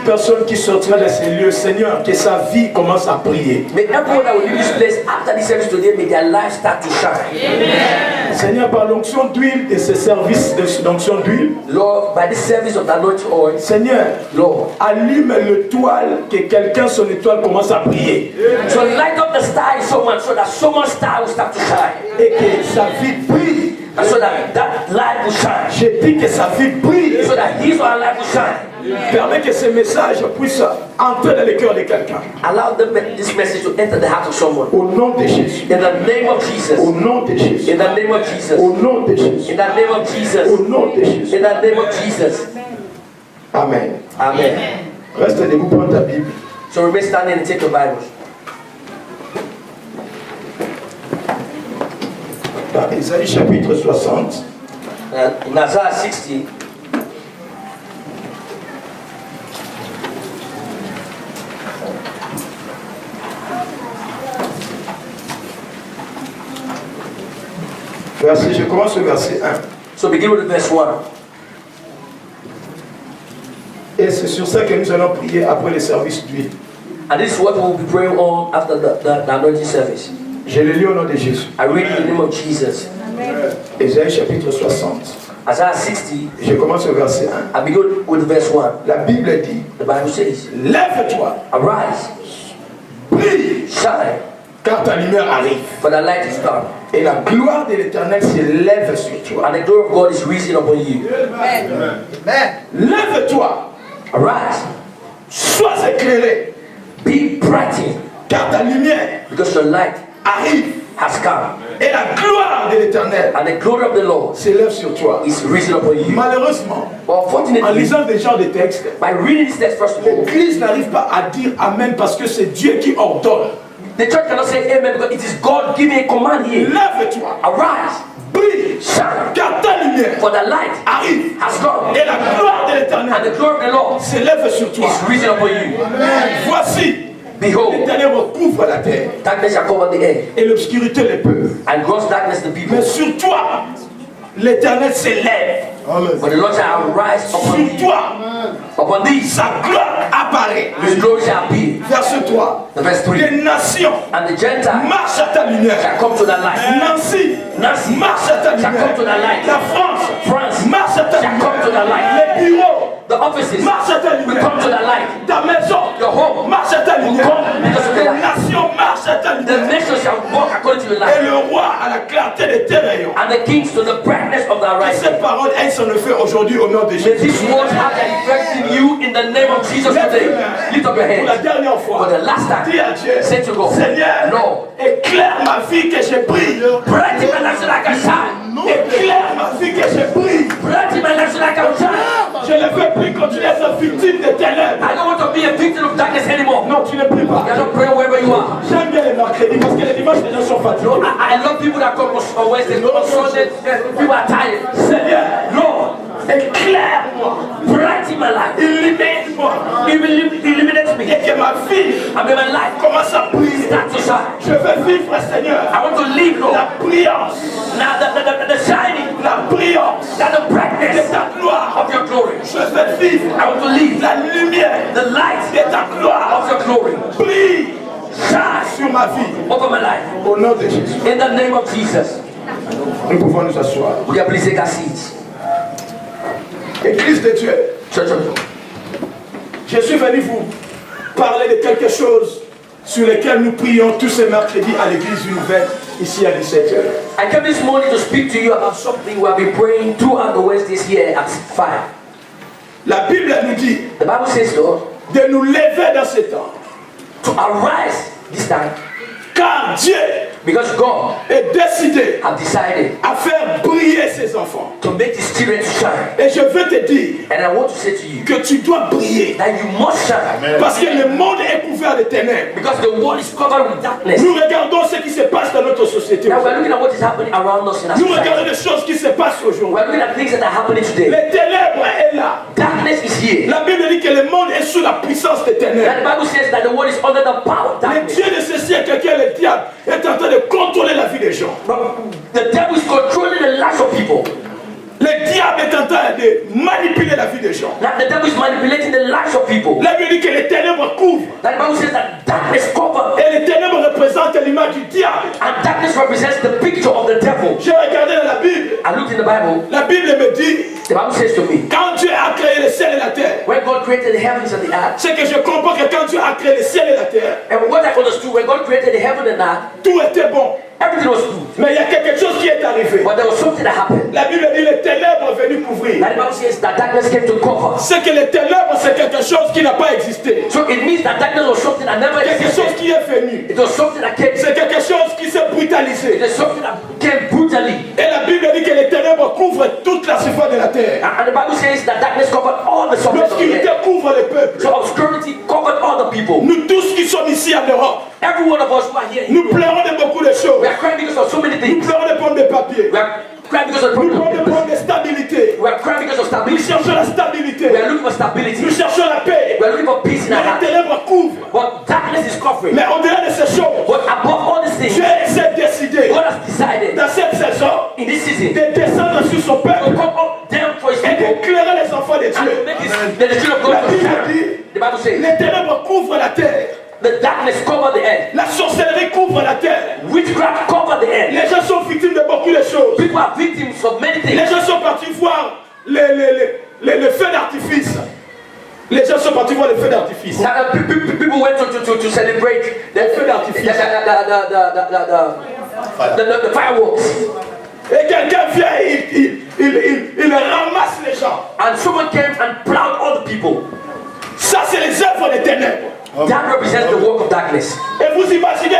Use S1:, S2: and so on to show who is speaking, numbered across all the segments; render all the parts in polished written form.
S1: toute personne qui sortira de ces lieux, Seigneur, que sa vie commence à prier.
S2: May everyone that will leave this place after this service today, may their lives start to shine.
S1: Amen. Seigneur, par l'onction d'huile et ce service d'onction d'huile,
S2: Lord, by this service of the anointing oil,
S1: Seigneur,
S2: Lord,
S1: allume l'étoile, que quelqu'un, son étoile commence à briller.
S2: So light up the star in someone so that someone's star will start to shine.
S1: Et que sa vie brille.
S2: And so that light will shine.
S1: J'ai dit que sa vie brille.
S2: So that his or her life will shine.
S1: Permets que ce message puisse entrer dans le cœur de quelqu'un.
S2: Allow this message to enter the heart of someone.
S1: Au nom de Jésus.
S2: In the name of Jesus.
S1: Au nom de Jésus.
S2: In the name of Jesus.
S1: Au nom de Jésus.
S2: In the name of Jesus.
S1: Au nom de Jésus.
S2: In the name of Jesus.
S1: Amen.
S2: Amen.
S1: Reste debout, prends ta Bible.
S2: So remain standing and take your Bibles.
S1: Dans Isaïe chapitre 60.
S2: In Isaiah 60.
S1: Je commence au verset 1.
S2: So begin with verse 1.
S1: Et c'est sur ça que nous allons prier après le service d'huile.
S2: And this is what we will be praying on after the anointing service.
S1: Je le lis au nom de Jésus.
S2: I read in the name of Jesus.
S1: Isaïe chapitre 60.
S2: Isaiah 60.
S1: Je commence au verset 1.
S2: I begin with verse 1.
S1: La Bible dit,
S2: The Bible says,
S1: lève-toi,
S2: arise,
S1: brille,
S2: shine,
S1: car ta lumière arrive.
S2: for the light is come.
S1: Et la gloire de l'Éternel s'élève sur toi.
S2: And the glory of God is risen upon you.
S1: Amen. Lève-toi,
S2: arise,
S1: sois éclairé,
S2: be brightened,
S1: car ta lumière
S2: because your light
S1: arrive.
S2: has come.
S1: Et la gloire de l'Éternel
S2: And the glory of the Lord
S1: s'élève sur toi.
S2: is risen upon you.
S1: Malheureusement,
S2: But
S1: en
S2: unfortunately,
S1: lisant des genres de textes,
S2: by reading this text first of all,
S1: l'Église n'arrive pas à dire Amen parce que c'est Dieu qui ordonne.
S2: the church cannot say amen because it is God giving a command here.
S1: Lève-toi,
S2: Arise,
S1: brille,
S2: shine,
S1: car ta lumière
S2: for the light
S1: arrive.
S2: has come.
S1: Et la gloire de
S2: And
S1: l'Éternel
S2: the glory of the Lord
S1: s'élève sur toi.
S2: is risen upon you.
S1: Voici,
S2: Behold,
S1: l'Éternel recouvre la terre
S2: darkness shall cover the earth,
S1: et l'obscurité les peuples.
S2: and gross darkness the people.
S1: Mais sur toi, l'Éternel s'élève.
S2: But the Lord shall arise upon
S1: Sur
S2: thee.
S1: toi,
S2: Upon thee,
S1: sa gloire apparaît.
S2: his glory shall appear.
S1: Verset 3.
S2: The verse 3.
S1: Les nations
S2: And the Gentiles
S1: marchent à ta lumière.
S2: shall come to the light.
S1: Nancy
S2: Nancy
S1: marche à ta
S2: shall come
S1: lumière.
S2: to the light.
S1: La France
S2: France
S1: marche à ta
S2: shall come to
S1: lumière.
S2: the light.
S1: Les bureaux
S2: The offices
S1: marchent à ta
S2: will
S1: lumière.
S2: come to the light.
S1: Ta maison
S2: Your home
S1: marche à ta lumière.
S2: because of the
S1: Les
S2: light.
S1: nations marchent à ta
S2: The
S1: lumière.
S2: nations shall walk according to the
S1: Et
S2: light.
S1: le roi à la clarté de tes rayons.
S2: And the kings to the brightness of thy
S1: Que
S2: rising.
S1: ces paroles aient son effet aujourd'hui au nom de
S2: May
S1: Jésus.
S2: these words have an effect in you in the name of Jesus today. Lift up your
S1: Pour la
S2: hands.
S1: dernière
S2: For
S1: fois,
S2: the last
S1: dis
S2: time,
S1: à Dieu,
S2: say to God,
S1: Seigneur,
S2: Lord,
S1: éclaire ma vie que je brille.
S2: brighten my life so that I can shine.
S1: Éclaire ma vie que je brille.
S2: Brighten my life so that I can shine.
S1: Je ne veux plus continuer à être victime des ténèbres.
S2: I don't want to be a victim of darkness anymore.
S1: Non, tu ne pries pas.
S2: You are not praying wherever you are.
S1: J'aime bien les mercredis parce que les dimanches, les gens sont fatigués.
S2: I love people that come on Wednesday, on Sunday. People are tired.
S1: Seigneur,
S2: Lord,
S1: éclaire-moi,
S2: brighten my life.
S1: illumine-moi,
S2: Illuminate me.
S1: et que ma vie
S2: And may my life
S1: commence à briller.
S2: start to shine.
S1: Je veux vivre, Seigneur,
S2: I want to live, Lord.
S1: la brillance,
S2: Now the shining,
S1: la brillance
S2: now the
S1: de
S2: brightness
S1: ta gloire.
S2: of your glory.
S1: Je veux vivre
S2: I want to live
S1: la lumière
S2: the light
S1: de ta gloire.
S2: of your glory.
S1: Brille
S2: Shine
S1: sur ma vie
S2: over my life.
S1: au nom de Jésus.
S2: In the name of Jesus.
S1: Nous pouvons nous asseoir.
S2: We can please take our seats.
S1: Église de Dieu,
S2: Church of God.
S1: je suis venu vous parler de quelque chose sur lequel nous prions tous ces mercredis à l'église Nouvelle, ici à 17h.
S2: I came this morning to speak to you about something we have been praying throughout the Wednesdays here at 5.
S1: La Bible nous dit
S2: The Bible says, Lord,
S1: de nous lever dans ce temps,
S2: to arise this time
S1: car Dieu
S2: because God
S1: est décidé
S2: have decided
S1: à faire briller ses enfants.
S2: to make His children to shine.
S1: Et je veux te dire
S2: And I want to say to you
S1: que tu dois briller
S2: that you must shine
S1: parce que le monde est couvert de ténèbres.
S2: because the world is covered with darkness.
S1: Nous regardons ce qui se passe dans notre société.
S2: Now we're looking at what is happening around us in our
S1: Nous regardons
S2: society.
S1: les choses qui se passent aujourd'hui.
S2: We're looking at things that are happening today.
S1: Les ténèbres est là.
S2: Darkness is here.
S1: La Bible dit que le monde est sous la puissance des ténèbres.
S2: And the Bible says that the world is under the power of
S1: Le
S2: darkness.
S1: Dieu de ce siècle, qui est le diable, est en train de contrôler la vie des gens.
S2: But the devil is controlling the lives of people.
S1: Le diable est en train de manipuler la vie des gens.
S2: Now the devil is manipulating the lives of people.
S1: La Bible dit que les ténèbres couvrent.
S2: That Bible says that darkness covers,
S1: Et les ténèbres représentent l'image du diable.
S2: and darkness represents the picture of the devil.
S1: J'ai regardé dans la Bible.
S2: I looked in the Bible.
S1: La Bible me dit,
S2: The Bible says to me,
S1: quand Dieu a créé le ciel et la terre,
S2: when God created the heavens and the earth,
S1: c'est que je comprends que quand Dieu a créé le ciel et la terre,
S2: and what I understood, when God created the heaven and earth,
S1: tout était bon.
S2: everything was good.
S1: Mais il y a quelque chose qui est arrivé.
S2: But there was something that happened.
S1: La Bible dit les ténèbres sont venues couvrir.
S2: That the Bible says that darkness came to cover.
S1: C'est que les ténèbres, c'est quelque chose qui n'a pas existé.
S2: So it means that darkness was something that never
S1: Quelque chose
S2: existed.
S1: qui est venu.
S2: It was something that came.
S1: C'est quelque chose qui s'est
S2: It
S1: brutalisé.
S2: is something that came brutally.
S1: Et la Bible dit que les ténèbres couvrent toute la surface de la terre.
S2: And the Bible says that darkness covered all the surface of the
S1: L'obscurité
S2: earth.
S1: couvre le peuple.
S2: So obscurity covered all the people.
S1: Nous tous qui sommes ici en Europe,
S2: Every one of us who are here,
S1: nous pleurons de beaucoup de choses.
S2: we are crying because of so many
S1: Nous
S2: things.
S1: pleurons de pommes de papier.
S2: We are crying because of
S1: Nous pleurons de
S2: problems.
S1: pommes de stabilité.
S2: We are crying because of
S1: Nous
S2: stability.
S1: cherchons la
S2: We
S1: stabilité.
S2: are looking for stability.
S1: Nous cherchons la paix.
S2: We are looking for peace in
S1: Mais
S2: our
S1: les
S2: heart.
S1: ténèbres couvrent.
S2: But darkness is covering.
S1: Mais au-delà de ces choses,
S2: But above all these
S1: Dieu
S2: things,
S1: s'est décidé
S2: God has decided
S1: dans cette saison
S2: in this season
S1: de descendre sur son
S2: to
S1: peuple
S2: come up down for his
S1: et
S2: people
S1: d'éclairer les enfants de
S2: and to
S1: Dieu.
S2: make the children of God
S1: La
S2: to
S1: Bible
S2: shine.
S1: dit,
S2: The Bible says
S1: les ténèbres couvrent la terre.
S2: the darkness covered the earth.
S1: La sorcellerie couvre la terre.
S2: Witchcraft covered the earth.
S1: Les gens sont victimes de beaucoup de choses.
S2: People are victims of many
S1: Les
S2: things.
S1: gens sont partis voir le feu d'artifice. Les gens sont partis voir le feu d'artifice.
S2: Now, people went to celebrate the the fireworks.
S1: Et quelqu'un vient, il ramasse les gens.
S2: And someone came and plowed all the people.
S1: Ça, c'est les œuvres des ténèbres.
S2: That represents the work of darkness.
S1: Et vous imaginez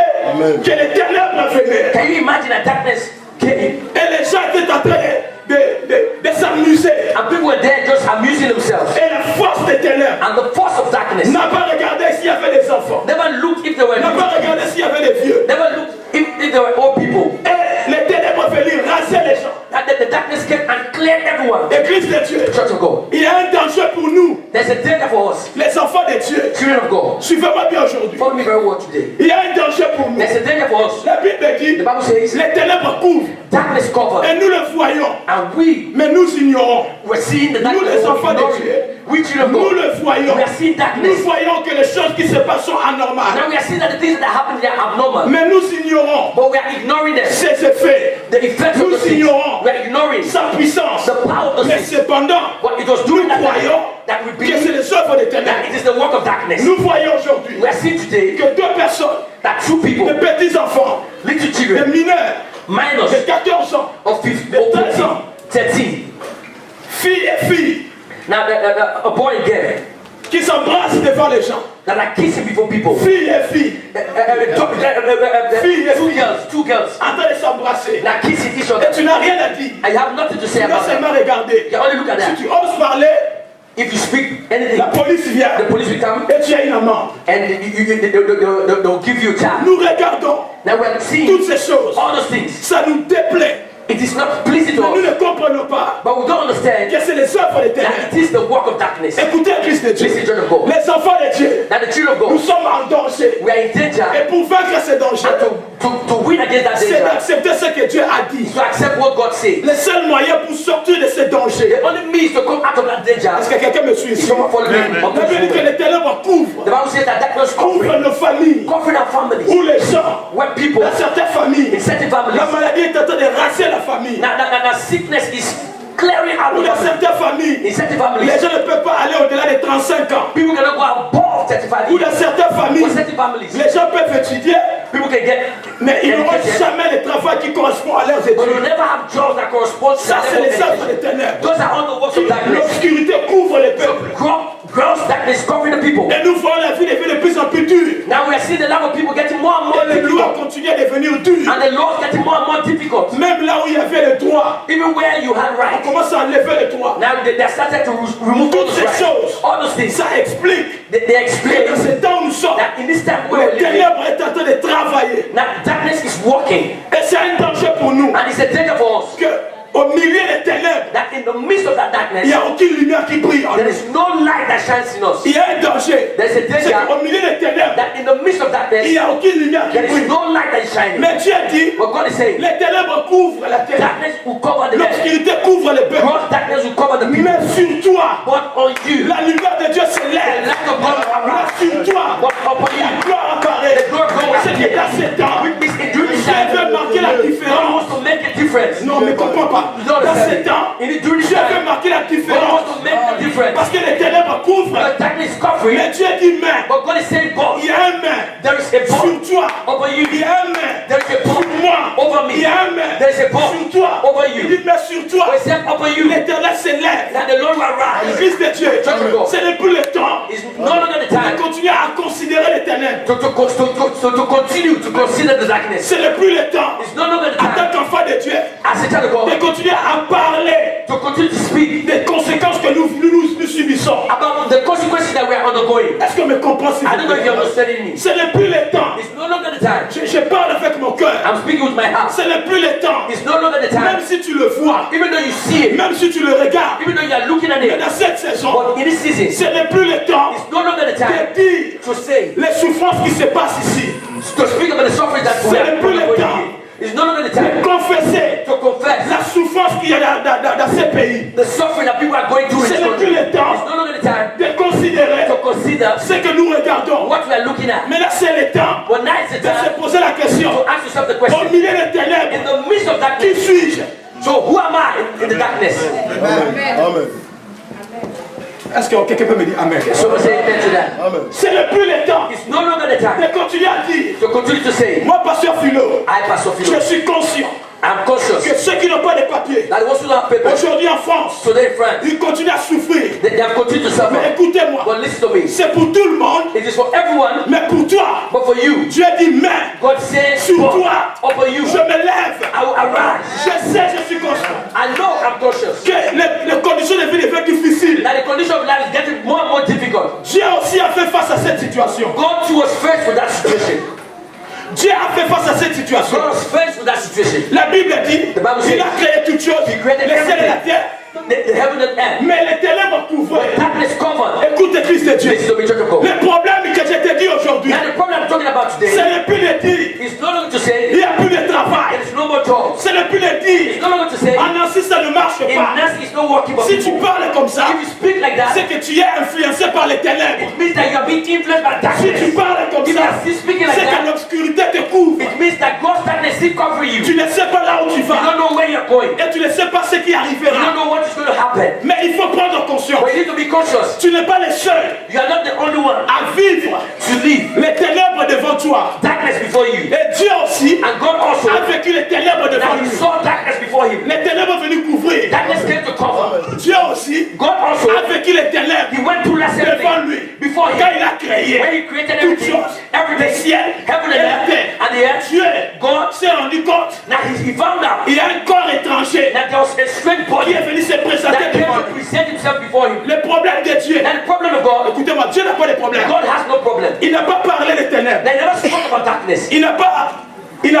S1: que les ténèbres venaient.
S2: Can you imagine that darkness came
S1: Et les gens étaient en train de s'amuser.
S2: and people were there just amusing themselves?
S1: Et la force des ténèbres
S2: And the force of darkness
S1: n'a pas regardé s'il y avait des enfants.
S2: never looked if there were
S1: N'a pas regardé s'il y avait des vieux.
S2: never looked if there were old people.
S1: Et les ténèbres venaient raser les gens.
S2: And then the darkness came and cleared everyone.
S1: Église de Dieu,
S2: Church of God.
S1: il y a un danger pour nous,
S2: There's a danger for us,
S1: les enfants de Dieu.
S2: children of God.
S1: Suivez-moi bien aujourd'hui.
S2: Follow me very well today.
S1: Il y a un danger pour nous.
S2: There's a danger for us.
S1: La Bible dit,
S2: The Bible says
S1: les ténèbres couvrent.
S2: darkness covered,
S1: Et nous le voyons,
S2: and we
S1: mais nous ignorons.
S2: were seeing the
S1: Nous
S2: darkness.
S1: les enfants de
S2: ignoring.
S1: Dieu,
S2: We children of
S1: nous
S2: God.
S1: le voyons.
S2: We are seeing
S1: Nous
S2: darkness.
S1: voyons que les choses qui se passent sont anormales.
S2: Now we are seeing that the things that happen there are abnormal.
S1: Mais nous ignorons
S2: But we are ignoring them.
S1: ses effets,
S2: The effects of
S1: Nous
S2: the things.
S1: ignorons
S2: We are ignoring
S1: sa puissance.
S2: the power of the
S1: Mais
S2: things.
S1: cependant,
S2: But it was
S1: nous
S2: during that time
S1: voyons
S2: that we
S1: que c'est
S2: believe
S1: les œuvres des
S2: that
S1: ténèbres.
S2: it is the work of darkness.
S1: Nous voyons aujourd'hui
S2: We are seeing today
S1: que deux personnes,
S2: that two people,
S1: des petits enfants,
S2: little
S1: des
S2: children,
S1: mineurs,
S2: minors
S1: de 14 ans,
S2: of 15,
S1: de 13 ans,
S2: 13,
S1: filles et filles,
S2: now a boy and girl
S1: qui s'embrassent devant les gens.
S2: that are kissing before people.
S1: Filles et filles,
S2: Two girls
S1: en train de s'embrasser.
S2: that are kissing each
S1: Et
S2: other.
S1: tu n'as rien à dire.
S2: I have nothing to say
S1: Tu dois
S2: about that.
S1: seulement regarder.
S2: You only look at
S1: Si
S2: that.
S1: tu oses parler,
S2: If you speak anything,
S1: la police vient
S2: the police will come
S1: et tu as une amende.
S2: and they'll give you a charge.
S1: Nous regardons
S2: Now we are seeing
S1: toutes ces choses.
S2: all those things.
S1: Ça nous déplaît.
S2: It is not pleasing to
S1: Mais nous
S2: us,
S1: ne comprenons pas
S2: but we don't understand
S1: que c'est les œuvres des
S2: that
S1: ténèbres.
S2: it is the work of darkness.
S1: Écoutez, Christ de Dieu.
S2: Listen, children of God.
S1: Les enfants de Dieu,
S2: That the children of
S1: nous
S2: God,
S1: sommes en danger.
S2: we are in danger,
S1: Et pour vaincre ces dangers,
S2: and to win against that
S1: c'est
S2: danger,
S1: d'accepter ce que Dieu a dit.
S2: to accept what God says.
S1: Le seul moyen pour sortir de ces dangers.
S2: The only means to come out of that danger
S1: Est-ce que quelqu'un me suit
S2: is
S1: ici?
S2: someone follow me.
S1: La Bible dit que les ténèbres couvrent.
S2: The Bible says that darkness
S1: Couvrent
S2: covering
S1: nos familles.
S2: our families,
S1: Où les gens,
S2: where people
S1: dans certaines familles,
S2: in certain families,
S1: la maladie est en train de raser la famille.
S2: now sickness is clearing out
S1: Ou
S2: of
S1: dans
S2: family.
S1: certaines familles,
S2: In certain
S1: les
S2: families,
S1: gens ne peuvent pas aller au-delà des 35 ans.
S2: people cannot go above 35
S1: Ou
S2: years.
S1: dans certaines
S2: For
S1: familles,
S2: certain families,
S1: les gens peuvent étudier,
S2: people can get
S1: mais ils n'auront
S2: educated,
S1: jamais le travail qui correspond à leurs
S2: but you'll
S1: études.
S2: never have jobs that correspond to
S1: Ça, c'est
S2: their
S1: les
S2: level of
S1: œuvres des
S2: education.
S1: ténèbres.
S2: Those are all the works of darkness.
S1: L'obscurité couvre les peuples.
S2: Gross darkness covering the people.
S1: Et nous voyons la vie devenir de plus en plus dure.
S2: Now we are seeing the life of people getting more and more
S1: Et les lois
S2: difficult,
S1: continuent à devenir dures.
S2: and the laws getting more and more difficult.
S1: Même là où il y avait le droit,
S2: Even where you had
S1: on
S2: rights,
S1: commence à enlever le droit.
S2: now they started to remove all
S1: Toutes
S2: those
S1: ces
S2: rights.
S1: choses,
S2: All those things.
S1: ça explique
S2: They
S1: que
S2: explain
S1: dans ce temps où nous sommes,
S2: that in this time where
S1: le
S2: we're living,
S1: ténèbre est en train de travailler.
S2: now darkness is working,
S1: Et c'est un danger pour nous.
S2: and it's a danger for us
S1: Que au milieu des ténèbres,
S2: that in in the midst of that darkness,
S1: il n'y a aucune lumière qui brille en
S2: there
S1: nous.
S2: is no light that shines in us.
S1: Il y a un danger.
S2: There's a
S1: C'est
S2: danger
S1: qu'au milieu des ténèbres,
S2: that in the midst of
S1: il
S2: darkness,
S1: n'y a aucune lumière qui
S2: there is
S1: brille.
S2: no light that is shining.
S1: Mais Dieu dit,
S2: What God is saying,
S1: les ténèbres couvrent la terre.
S2: darkness will cover the earth.
S1: L'obscurité couvre les peuples.
S2: Gross darkness will cover the people.
S1: Mais sur toi,
S2: But on you,
S1: la lumière de Dieu
S2: the
S1: s'élève.
S2: light of God will
S1: Mais
S2: arise.
S1: sur toi,
S2: But upon
S1: la
S2: you,
S1: gloire apparaît.
S2: the glory of God will
S1: C'est
S2: appear.
S1: que dans ces temps,
S2: With this during this
S1: Dieu
S2: time,
S1: veut marquer la
S2: God
S1: différence.
S2: wants to make a difference.
S1: Non, mais comprends pas. Dans ces temps,
S2: In it during this
S1: Dieu veut
S2: time,
S1: marquer la
S2: God
S1: différence.
S2: wants to make a difference.
S1: Parce que les ténèbres couvrent.
S2: The darkness is covering,
S1: Mais Dieu dit, mais
S2: but God is saying, God,
S1: il y a un main
S2: there is a
S1: sur
S2: bond
S1: toi.
S2: over you.
S1: Il y a un main
S2: There is a
S1: sur
S2: bond
S1: moi.
S2: over
S1: Il
S2: me.
S1: y a un main
S2: There is a bond
S1: sur toi.
S2: over
S1: Il
S2: you.
S1: dit, mais sur toi,
S2: We say over you
S1: l'éternel s'élève.
S2: that the Lord will arise.
S1: Fils de Dieu,
S2: Church of God.
S1: ce n'est plus le temps
S2: It's no longer the
S1: de
S2: time
S1: continuer à considérer les ténèbres.
S2: to continue to consider the darkness.
S1: Ce n'est plus le temps,
S2: It's no longer the
S1: en tant
S2: time
S1: qu'enfant de Dieu,
S2: as a child of
S1: de
S2: God
S1: continuer à parler
S2: to continue to speak
S1: des conséquences que nous subissons.
S2: about the consequences that we are undergoing.
S1: Est-ce qu'on me comprend? s'il
S2: I
S1: vous
S2: don't know if
S1: plaît?
S2: you're understanding me.
S1: Ce n'est plus le temps.
S2: It's no longer the time.
S1: Je parle avec mon cœur.
S2: I'm speaking with my heart.
S1: Ce n'est plus le temps.
S2: It's no longer the
S1: Même
S2: time.
S1: si tu le vois,
S2: Even though you see it,
S1: même si tu le regardes,
S2: even though you are looking at
S1: mais
S2: it,
S1: dans cette saison,
S2: but in this season,
S1: ce n'est plus le temps
S2: it's no longer the time
S1: de dire
S2: to say,
S1: les souffrances qui se passent ici,
S2: to speak about the suffering that we
S1: Ce
S2: are
S1: n'est plus le
S2: undergoing
S1: temps.
S2: here. It's no longer the time
S1: confesser
S2: to confess
S1: la souffrance qu'il y a dans ces pays.
S2: the suffering that people are going through in
S1: Ce
S2: this
S1: n'est plus
S2: country.
S1: le temps
S2: It's no longer the time
S1: de considérer
S2: to consider
S1: ce que nous regardons.
S2: what we are looking at.
S1: Mais là, c'est le temps
S2: But now is the
S1: de se
S2: time
S1: poser la question.
S2: to ask yourself the
S1: Au
S2: question,
S1: milieu des ténèbres,
S2: in the midst of
S1: qui
S2: darkness,
S1: suis-je?
S2: so who am I in the darkness?
S3: Amen.
S1: Est-ce que quelqu'un peut me dire Amen?
S2: So say amen to that.
S3: Amen.
S1: Ce n'est plus le temps
S2: It's no longer the time
S1: de continuer à dire,
S2: to continue to say,
S1: moi, pasteur Philo,
S2: I, Pastor
S1: je
S2: Philo,
S1: suis conscient
S2: I'm conscious
S1: que ceux qui n'ont pas de papier,
S2: that those who don't have papers
S1: aujourd'hui en France,
S2: today, friends,
S1: ils continuent à souffrir.
S2: they have continued to suffer.
S1: Mais écoutez-moi,
S2: But listen to me.
S1: c'est pour tout le monde,
S2: It is for everyone,
S1: mais pour toi,
S2: but for you.
S1: Dieu dit, mais
S2: God says,
S1: sur
S2: "God,
S1: toi,
S2: over you,
S1: je me lève.
S2: I will arise."
S1: Je sais, je suis conscient
S2: I know I'm conscious
S1: que les conditions de vie deviennent difficiles.
S2: that the condition of life is getting more and more difficult.
S1: Dieu aussi a fait face à cette situation.
S2: God too was faced with that situation.
S1: Dieu a fait face à cette situation.
S2: God was faced with that situation.
S1: La Bible dit,
S2: The Bible says,
S1: il a créé toutes choses,
S2: He created
S1: les cieux et la
S2: everything.
S1: terre,
S2: The heaven and earth.
S1: mais les ténèbres couvraient.
S2: Darkness covered.
S1: Écoute, Christ de Dieu.
S2: This is the church of God.
S1: Le problème que je t'ai dit aujourd'hui,
S2: Now the problem I'm talking about
S1: ce
S2: today
S1: n'est plus de dire,
S2: is no longer to
S1: il
S2: say
S1: n'y a plus de travail.
S2: there is no more jobs.
S1: Ce n'est plus de dire,
S2: It's no longer to say
S1: ah non, si ça ne marche
S2: in
S1: pas.
S2: Nancy it's not working for
S1: Si tu
S2: people.
S1: parles comme ça,
S2: If you speak like that,
S1: c'est que tu es influencé par les ténèbres.
S2: it means that you are being influenced by
S1: Si tu
S2: darkness.
S1: parles comme
S2: If you
S1: ça,
S2: are still speaking like
S1: c'est que
S2: that,
S1: l'obscurité te couvre.
S2: it means that God's darkness is covering you.
S1: Tu ne sais pas là où tu
S2: You
S1: vas.
S2: don't know where you're going.
S1: Et tu ne sais pas ce qui
S2: You don't
S1: arrivera.
S2: know what is going to happen.
S1: Mais il faut prendre conscience.
S2: But you need to be conscious.
S1: Tu n'es pas le seul
S2: You are not the only one
S1: à vivre
S2: to live
S1: les ténèbres devant toi.
S2: darkness before you.
S1: Et Dieu aussi
S2: And God also,
S1: a vécu les ténèbres devant
S2: that he
S1: lui.
S2: saw darkness before him.
S1: Les ténèbres venues couvrir.
S2: Darkness came to cover.
S1: Dieu aussi
S2: God also,
S1: a vécu les ténèbres
S2: he went through that same
S1: devant
S2: thing
S1: lui.
S2: before
S1: Quand
S2: him.
S1: il a créé
S2: When he created
S1: toutes
S2: everything,
S1: choses, les
S2: everything,
S1: ciels
S2: heaven
S1: et
S2: and
S1: la
S2: earth,
S1: terre,
S2: and the earth,
S1: Dieu,
S2: God,
S1: s'est rendu compte
S2: now he found out
S1: il y a un corps étranger
S2: that there was a strange
S1: qui
S2: body
S1: est venu se présenter
S2: that came
S1: devant
S2: to
S1: lui.
S2: present himself before him.
S1: Le problème de Dieu,
S2: And the problem of God,
S1: écoutez-moi, Dieu n'a pas de problème.
S2: God has no problem.
S1: Il n'a pas parlé des ténèbres.
S2: They never spoke about darkness.
S1: Il n'a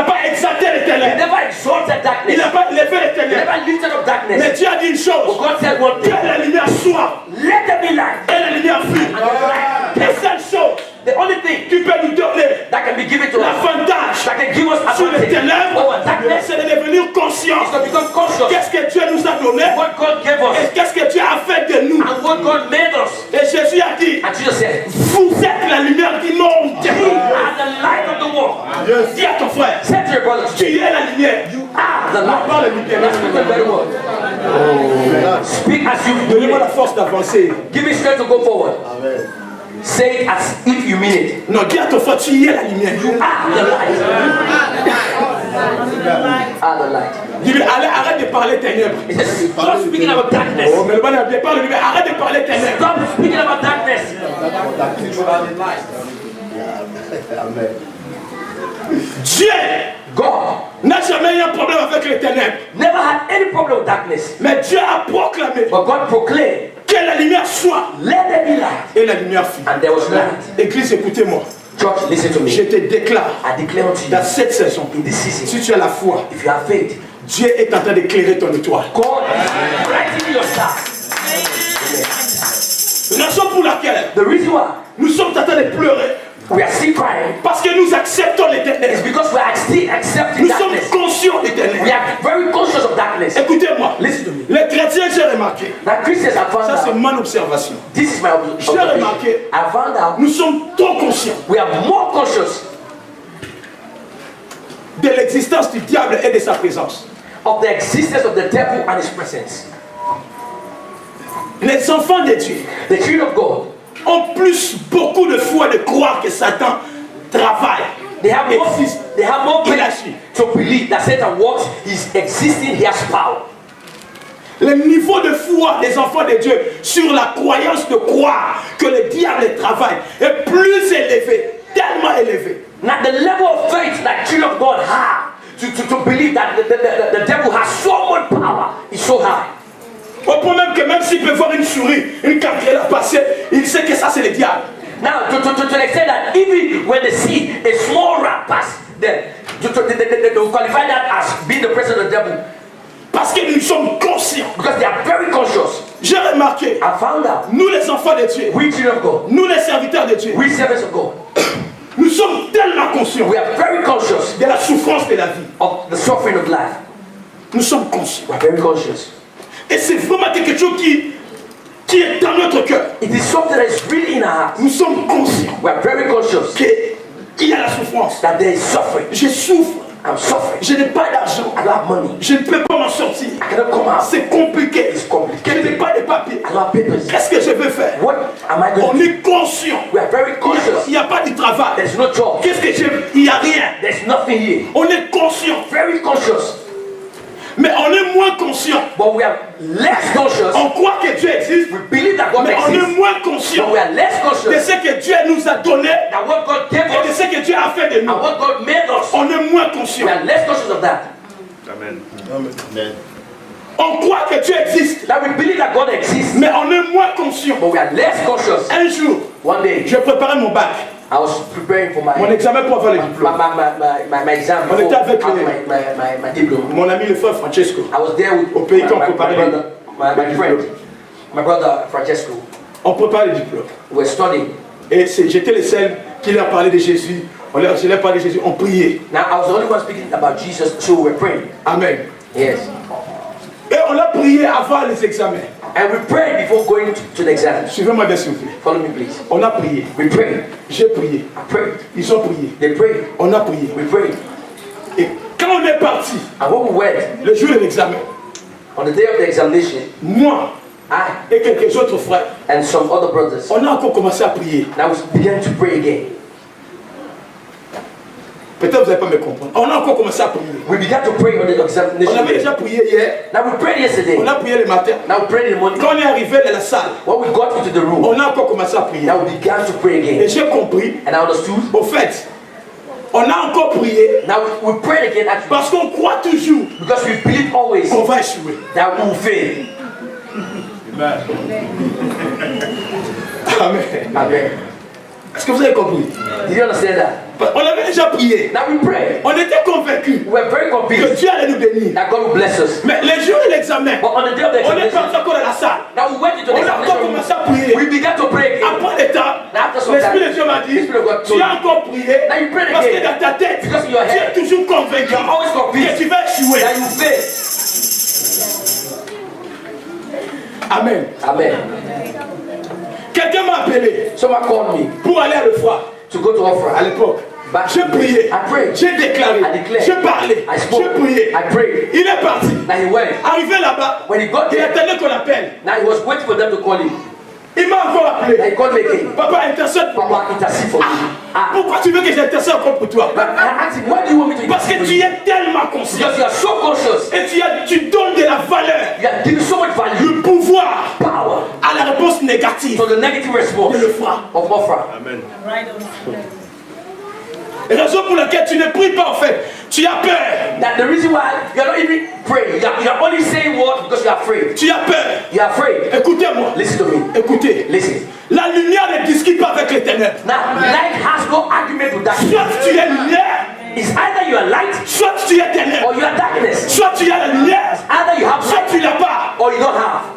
S1: pas exalté les
S2: He
S1: ténèbres.
S2: never exalted
S1: Il
S2: darkness.
S1: n'a pas levé les
S2: He
S1: ténèbres.
S2: never lifted up
S1: Mais
S2: darkness.
S1: Dieu a dit une
S2: But
S1: chose.
S2: God said one
S1: Que
S2: thing.
S1: la lumière soit.
S2: Let there be light.
S1: Et la lumière fut.
S2: And the light,
S1: La seule chose
S2: the only thing
S1: qui peut nous donner
S2: that can be given to us,
S1: l'avantage
S2: that can give us
S1: sur les
S2: advantage
S1: ténèbres,
S2: over darkness,
S1: c'est de devenir conscient.
S2: is to become conscious
S1: Qu'est-ce que Dieu nous a donné
S2: what God gave us
S1: et qu'est-ce que Dieu a fait de nous.
S2: and what God made us.
S1: Et Jésus a dit,
S2: And Jesus said,
S1: vous êtes la lumière du monde.
S2: "You are the light of the world."
S1: Dis à ton frère,
S2: Say to your brother
S1: tu
S2: today,
S1: es la lumière.
S2: "You are the light."
S1: Parle du
S2: Let's speak the very word. Speak as you
S1: Donnez-moi
S2: mean
S1: la
S2: it.
S1: force d'avancer.
S2: Give me strength to go forward.
S3: Amen.
S2: Say it as if you mean it.
S1: Non, dis à ton frère, tu es la lumière.
S2: You are the light. Are the light.
S1: Dis-lui, allez, arrête de parler ténèbres.
S2: He says, "Stop speaking about darkness.
S1: Oh, mais le bon a bien parlé, mais arrête de parler ténèbres.
S2: Stop speaking about darkness."
S3: Amen.
S1: Dieu
S2: God
S1: n'a jamais eu un problème avec les ténèbres.
S2: never had any problem with darkness,
S1: Mais Dieu a proclamé
S2: but God proclaimed,
S1: que la lumière soit.
S2: "Let there be light,"
S1: Et la lumière fut.
S2: and there was light.
S1: Église, écoutez-moi.
S2: Church, listen to
S1: Je
S2: me.
S1: te déclare,
S2: I declare unto
S1: dans
S2: you,
S1: cette saison,
S2: in this
S1: si
S2: season,
S1: tu as la foi,
S2: if you have faith,
S1: Dieu est en train d'éclairer ton étoile.
S2: God is brightening your star.
S1: Raison pour laquelle
S2: The reason why
S1: nous sommes en train de pleurer,
S2: we are still crying
S1: parce que nous acceptons
S2: is
S1: l'éternel.
S2: because we are still accepting
S1: Nous sommes
S2: darkness.
S1: conscients
S2: We
S1: d'éternel.
S2: are very conscious of darkness.
S1: Écoutez-moi,
S2: Listen to me.
S1: les chrétiens, j'ai remarqué,
S2: Now Christians have found
S1: ça c'est
S2: out.
S1: mon observation.
S2: This is my
S1: J'ai
S2: observation.
S1: remarqué,
S2: I found out
S1: nous sommes trop conscients
S2: we are more conscious
S1: de l'existence du diable et de sa présence.
S2: of the existence of the devil and his presence.
S1: Les enfants de Dieu
S2: The children of God,
S1: ont plus beaucoup de foi de croire que Satan travaille,
S2: they have
S1: existe,
S2: more
S1: il
S2: faith
S1: agit.
S2: to believe that Satan works, he's existing, he has power.
S1: Le niveau de foi des enfants de Dieu sur la croyance de croire que le diable travaille est plus élevé, tellement élevé.
S2: Now the level of faith that children of God have to believe that the devil has so much power is so high.
S1: Au point même que même s'il peut voir une souris, une cabriolet passer, il sait que ça c'est le diable.
S2: Now to the extent that even when they see a small rat pass them, they will qualify that as being the presence of the devil
S1: Parce que nous sommes conscients.
S2: because they are very conscious.
S1: J'ai remarqué,
S2: I found out
S1: nous les enfants de Dieu,
S2: we children of God,
S1: nous les serviteurs de Dieu,
S2: we servants of God,
S1: nous sommes tellement conscients
S2: we are very conscious
S1: de la souffrance de la vie.
S2: of the suffering of life.
S1: Nous sommes conscients.
S2: We are very conscious.
S1: Et c'est vraiment quelque chose qui est dans notre cœur.
S2: It is something that is really in our hearts.
S1: Nous sommes conscients
S2: We are very conscious
S1: qu'il y a la souffrance.
S2: that there is suffering.
S1: Je souffre.
S2: I'm suffering.
S1: Je n'ai pas d'argent.
S2: I don't have money.
S1: Je ne peux pas m'en sortir.
S2: I cannot come out.
S1: C'est compliqué.
S2: It's complicated.
S1: Je n'ai pas de papiers.
S2: I don't have papers.
S1: Qu'est-ce que je vais faire?
S2: What am I going
S1: On
S2: to do?
S1: est conscient.
S2: We are very conscious.
S1: Il n'y a pas de travail.
S2: There's no job.
S1: Qu'est-ce que je... Il n'y a rien.
S2: There's nothing here.
S1: On est conscient.
S2: Very conscious.
S1: Mais on est moins conscient.
S2: But we are less conscious.
S1: On croit que Dieu existe.
S2: We believe that God
S1: Mais on
S2: exists.
S1: est moins conscient
S2: But we are less
S1: de
S2: conscious
S1: ce que Dieu nous a donné
S2: that what God gave
S1: et de
S2: us
S1: ce que Dieu a fait de nous.
S2: and what God made us.
S1: On est moins
S2: We
S1: conscient.
S2: are less conscious of that.
S3: Amen.
S1: On croit que Dieu existe.
S2: That we believe that God exists.
S1: Mais on est moins conscient.
S2: But we are less conscious.
S1: Un jour,
S2: One day,
S1: je préparais mon bac,
S2: I was preparing for
S1: mon
S2: my
S1: examen pour avoir le diplôme.
S2: my exam
S1: On était avec
S2: before
S1: les-
S2: my diploma.
S1: Mon ami le frère Francesco,
S2: I was there with
S1: Au pays qu'on préparait les-
S2: brother, my friend, my brother Francesco.
S1: on préparait le diplôme.
S2: We were studying.
S1: Et j'étais le seul qui leur parlait de Jésus. Je leur parlais de Jésus, on priait.
S2: Now I was the only one speaking about Jesus, so we were praying.
S1: Amen.
S2: Yes.
S1: Et on a prié avant les examens.
S2: And we prayed before going to the exam.
S1: Suivez-moi bien s'il vous plaît.
S2: Follow me, please.
S1: On a prié.
S2: We prayed.
S1: J'ai prié.
S2: I prayed.
S1: Ils ont prié.
S2: They prayed.
S1: On a prié.
S2: We prayed.
S1: Et quand on est parti,
S2: And when we went
S1: le jour de l'examen,
S2: on the day of the examination,
S1: moi
S2: I
S1: et quelques autres frères,
S2: and some other brothers,
S1: on a encore commencé à prier.
S2: now we began to pray again.
S1: Peut-être vous n'allez pas me comprendre. On a encore commencé à prier.
S2: We began to pray on the
S1: On
S2: examination
S1: avait
S2: day.
S1: déjà prié hier.
S2: Now we prayed yesterday.
S1: On a prié le matin.
S2: Now we prayed in the morning.
S1: Quand on est arrivé dans la salle,
S2: When we got into the room,
S1: on a encore commencé à prier.
S2: now we began to pray
S1: Et
S2: again.
S1: j'ai compris,
S2: And I understood.
S1: au fait, on a encore prié
S2: Now we prayed again actually
S1: parce qu'on croit toujours
S2: because we believe always
S1: qu'on va échouer.
S2: that we will fail.
S1: Amen.
S2: Amen.
S1: Est-ce que vous avez compris?
S2: Did you understand that?
S1: On avait déjà prié.
S2: Now we pray.
S1: On était convaincus
S2: We were very
S1: que
S2: convinced
S1: Dieu allait nous bénir.
S2: that God will bless us.
S1: Mais le jour de l'examen,
S2: But on the day of the
S1: on est
S2: examination,
S1: parti encore dans la salle.
S2: now we went into the
S1: On a encore
S2: examination
S1: commencé à
S2: room.
S1: prier.
S2: We began to pray again.
S1: Après le temps,
S2: After some
S1: l'Esprit
S2: time,
S1: de Dieu m'a
S2: the
S1: dit,
S2: Spirit of God
S1: tu
S2: told
S1: as
S2: me,
S1: encore prié
S2: now you pray
S1: parce que
S2: again
S1: dans ta tête, tu
S2: because in your
S1: es
S2: head
S1: toujours convaincu
S2: you're always
S1: que
S2: convinced
S1: tu vas échouer.
S2: that you fail.
S1: Amen.
S2: Amen.
S1: Quelqu'un m'a appelé
S2: Someone called me
S1: pour aller à l'Euphrate
S2: to go to
S1: à
S2: Opera.
S1: l'époque.
S2: But
S1: J'ai prié,
S2: I prayed.
S1: j'ai déclaré,
S2: I declared.
S1: j'ai parlé,
S2: I spoke.
S1: j'ai prié.
S2: I prayed.
S1: Il est parti.
S2: Now he went.
S1: Arrivé là-bas,
S2: When he got
S1: il
S2: there,
S1: attendait qu'on l'appelle.
S2: now he was waiting for them to call him.
S1: Il m'a encore
S2: Now
S1: appelé.
S2: he called me again.
S1: Papa, intercède pour moi.
S2: Papa, intercede for me. Ah.
S1: Pourquoi tu veux que j'intercède encore pour toi?
S2: But I asked him, why do you want me to
S1: Parce que
S2: intercede for
S1: tu
S2: you?
S1: es tellement conscient.
S2: Because you are so conscious.
S1: Et tu donnes de la valeur,
S2: You are giving so much value,
S1: le pouvoir
S2: power
S1: à la réponse négative
S2: to the negative response
S1: de l'Euphrate.
S2: of Opera.
S3: Amen.
S1: Et raison pour laquelle tu ne pries pas en fait, tu as peur.
S2: That the reason why you are not even praying, you are only saying words because you are afraid.
S1: Tu as peur.
S2: You are afraid.
S1: Écoutez-moi.
S2: Listen to me.
S1: Écoutez.
S2: Listen.
S1: La lumière ne discute pas avec les ténèbres.
S2: Now, light has no argument with darkness.
S1: Soit tu es lumière,
S2: It's either you are light
S1: soit tu es ténèbres.
S2: or you are darkness.
S1: Soit tu as la lumière,
S2: Either you have
S1: soit
S2: light
S1: tu l'as pas.
S2: or you don't have.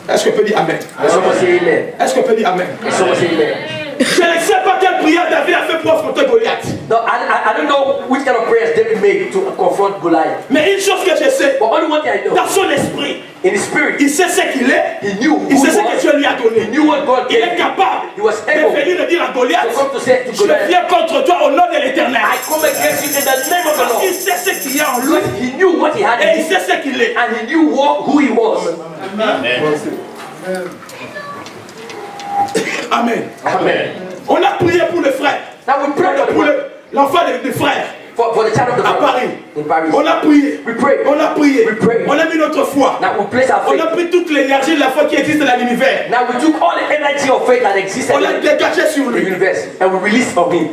S1: Est-ce qu'on peut dire Amen?
S2: And someone say amen.
S1: Est-ce qu'on peut dire Amen?
S2: And someone say amen.
S1: Je ne sais pas quelle prière David a fait pour affronter Goliath.
S2: No, I don't know which kind of prayers David made to confront Goliath.
S1: Mais une chose que je sais,
S2: But only one thing I know.
S1: dans son esprit,
S2: In his spirit,
S1: il sait ce qu'il est,
S2: he knew who
S1: il sait ce
S2: he
S1: que
S2: was.
S1: Dieu lui a
S2: He
S1: donné.
S2: knew what God
S1: Il
S2: gave
S1: est
S2: him.
S1: capable
S2: He was
S1: de
S2: able
S1: venir et dire à Goliath,
S2: to come to say to
S1: je
S2: Goliath,
S1: viens contre toi au nom de l'Éternel.
S2: I come against you in the name of the
S1: Parce
S2: Lord.
S1: qu'il sait ce qu'il y a en lui
S2: Because he knew what he had
S1: et
S2: in
S1: il
S2: him,
S1: sait ce qu'il est.
S2: and he knew who he was.
S1: Amen.
S2: Amen.
S1: On a prié pour le frère,
S2: Now we pray for the
S1: pour
S2: brother,
S1: l'enfant des frères
S2: for the child of the
S1: à
S2: brother
S1: Paris.
S2: in Paris.
S1: On a prié,
S2: We pray.
S1: on a prié,
S2: We pray.
S1: on a mis notre foi.
S2: Now we place our
S1: On a
S2: faith.
S1: pris toute l'énergie de la foi qui existe dans l'univers.
S2: Now we took all the energy of faith that existed
S1: On l'a
S2: in
S1: dégagé sur
S2: the
S1: lui.
S2: universe and we released from him.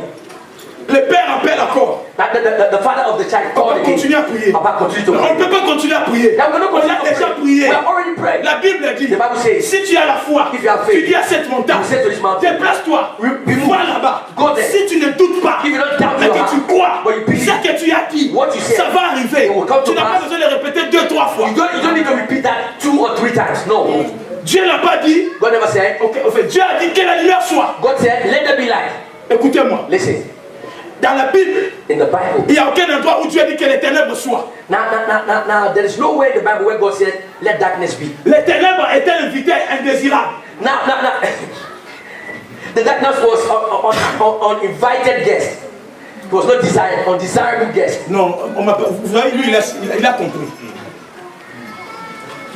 S1: Le père appelle encore.
S2: Now the father of the child
S1: On
S2: called
S1: va continuer à
S2: again.
S1: prier.
S2: Papa continue to
S1: On ne
S2: pray.
S1: peut pas continuer à prier.
S2: Now we're not
S1: On
S2: going
S1: a
S2: to
S1: déjà
S2: pray.
S1: prié.
S2: We have already prayed.
S1: La Bible dit,
S2: The Bible says,
S1: si tu as la foi,
S2: if you have faith,
S1: tu dis à cette montagne,
S2: you say to this mountain,
S1: déplace-toi,
S2: remove,
S1: va là-bas.
S2: go there.
S1: Si tu ne doutes pas,
S2: If you don't doubt
S1: mais
S2: your
S1: que tu
S2: heart,
S1: crois,
S2: but you believe
S1: ce que tu as dit,
S2: what you said,
S1: ça va arriver.
S2: it will come to
S1: Tu n'as pas
S2: pass.
S1: besoin de répéter 2-3 fois.
S2: you don't need to repeat that 2 or 3 times. No.
S1: Dieu n'a pas dit,
S2: God never said,
S1: ok, en fait, Dieu a dit que la lumière soit.
S2: God said, let there be light.
S1: Écoutez-moi,
S2: Listen,
S1: dans la Bible,
S2: in the Bible.
S1: il n'y a aucun endroit où Dieu a dit que les ténèbres soient.
S2: Now, there is no way in the Bible where God said, let darkness be.
S1: Les ténèbres étaient invités indésirables.
S2: Now. The darkness was on invited guest. It was not desired, undesirable guest.
S1: Non, vous voyez, lui, il a compris.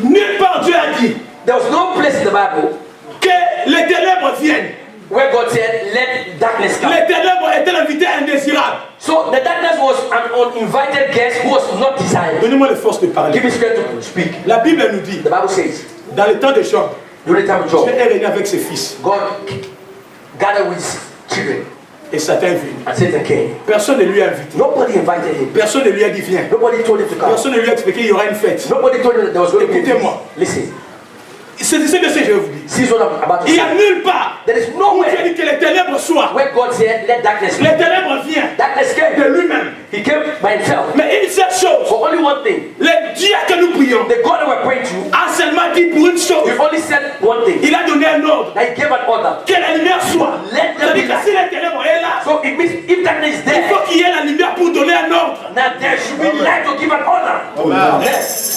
S1: Nulle part Dieu a dit
S2: There was no place in the Bible
S1: que les ténèbres viennent.
S2: where God said, let darkness come.
S1: Les ténèbres étaient l'invité indésirable.
S2: So the darkness was an uninvited guest who was not desired.
S1: Donnez-moi les forces de
S2: Give
S1: parler.
S2: me strength to speak.
S1: La Bible nous dit,
S2: The Bible says,
S1: dans le temps de Job,
S2: during the time of
S1: Dieu
S2: Job,
S1: est régné avec ses fils.
S2: God gathered with his children
S1: Et Satan est venu.
S2: and Satan came.
S1: Personne ne lui a invité.
S2: Nobody invited him.
S1: Personne ne lui a dit viens.
S2: Nobody told him to come.
S1: Personne ne lui a expliqué qu'il y aura une fête.
S2: Nobody told him that there was going to be a
S1: Écoutez-moi.
S2: feast. Listen,
S1: C'est ce que je vous dis.
S2: this is what I'm about to
S1: Il n'y
S2: say.
S1: a nulle part
S2: There is
S1: où Dieu
S2: nowhere
S1: dit que les ténèbres soient.
S2: where God said, let darkness be.
S1: Les ténèbres viennent
S2: Darkness
S1: de
S2: came.
S1: lui-même.
S2: He came by himself.
S1: Mais une seule chose,
S2: For only one thing.
S1: le Dieu que nous prions
S2: The God that we're praying to,
S1: a seulement dit pour une chose.
S2: he only said one thing.
S1: Il a donné un ordre.
S2: That he gave an order.
S1: Que la lumière soit.
S2: Let there be
S1: C'est-à-dire que
S2: light.
S1: si les ténèbres est là,
S2: So it means if darkness is
S1: il
S2: there,
S1: faut qu'il y ait la lumière pour donner un ordre.
S2: now there should be light to give an order. Yes.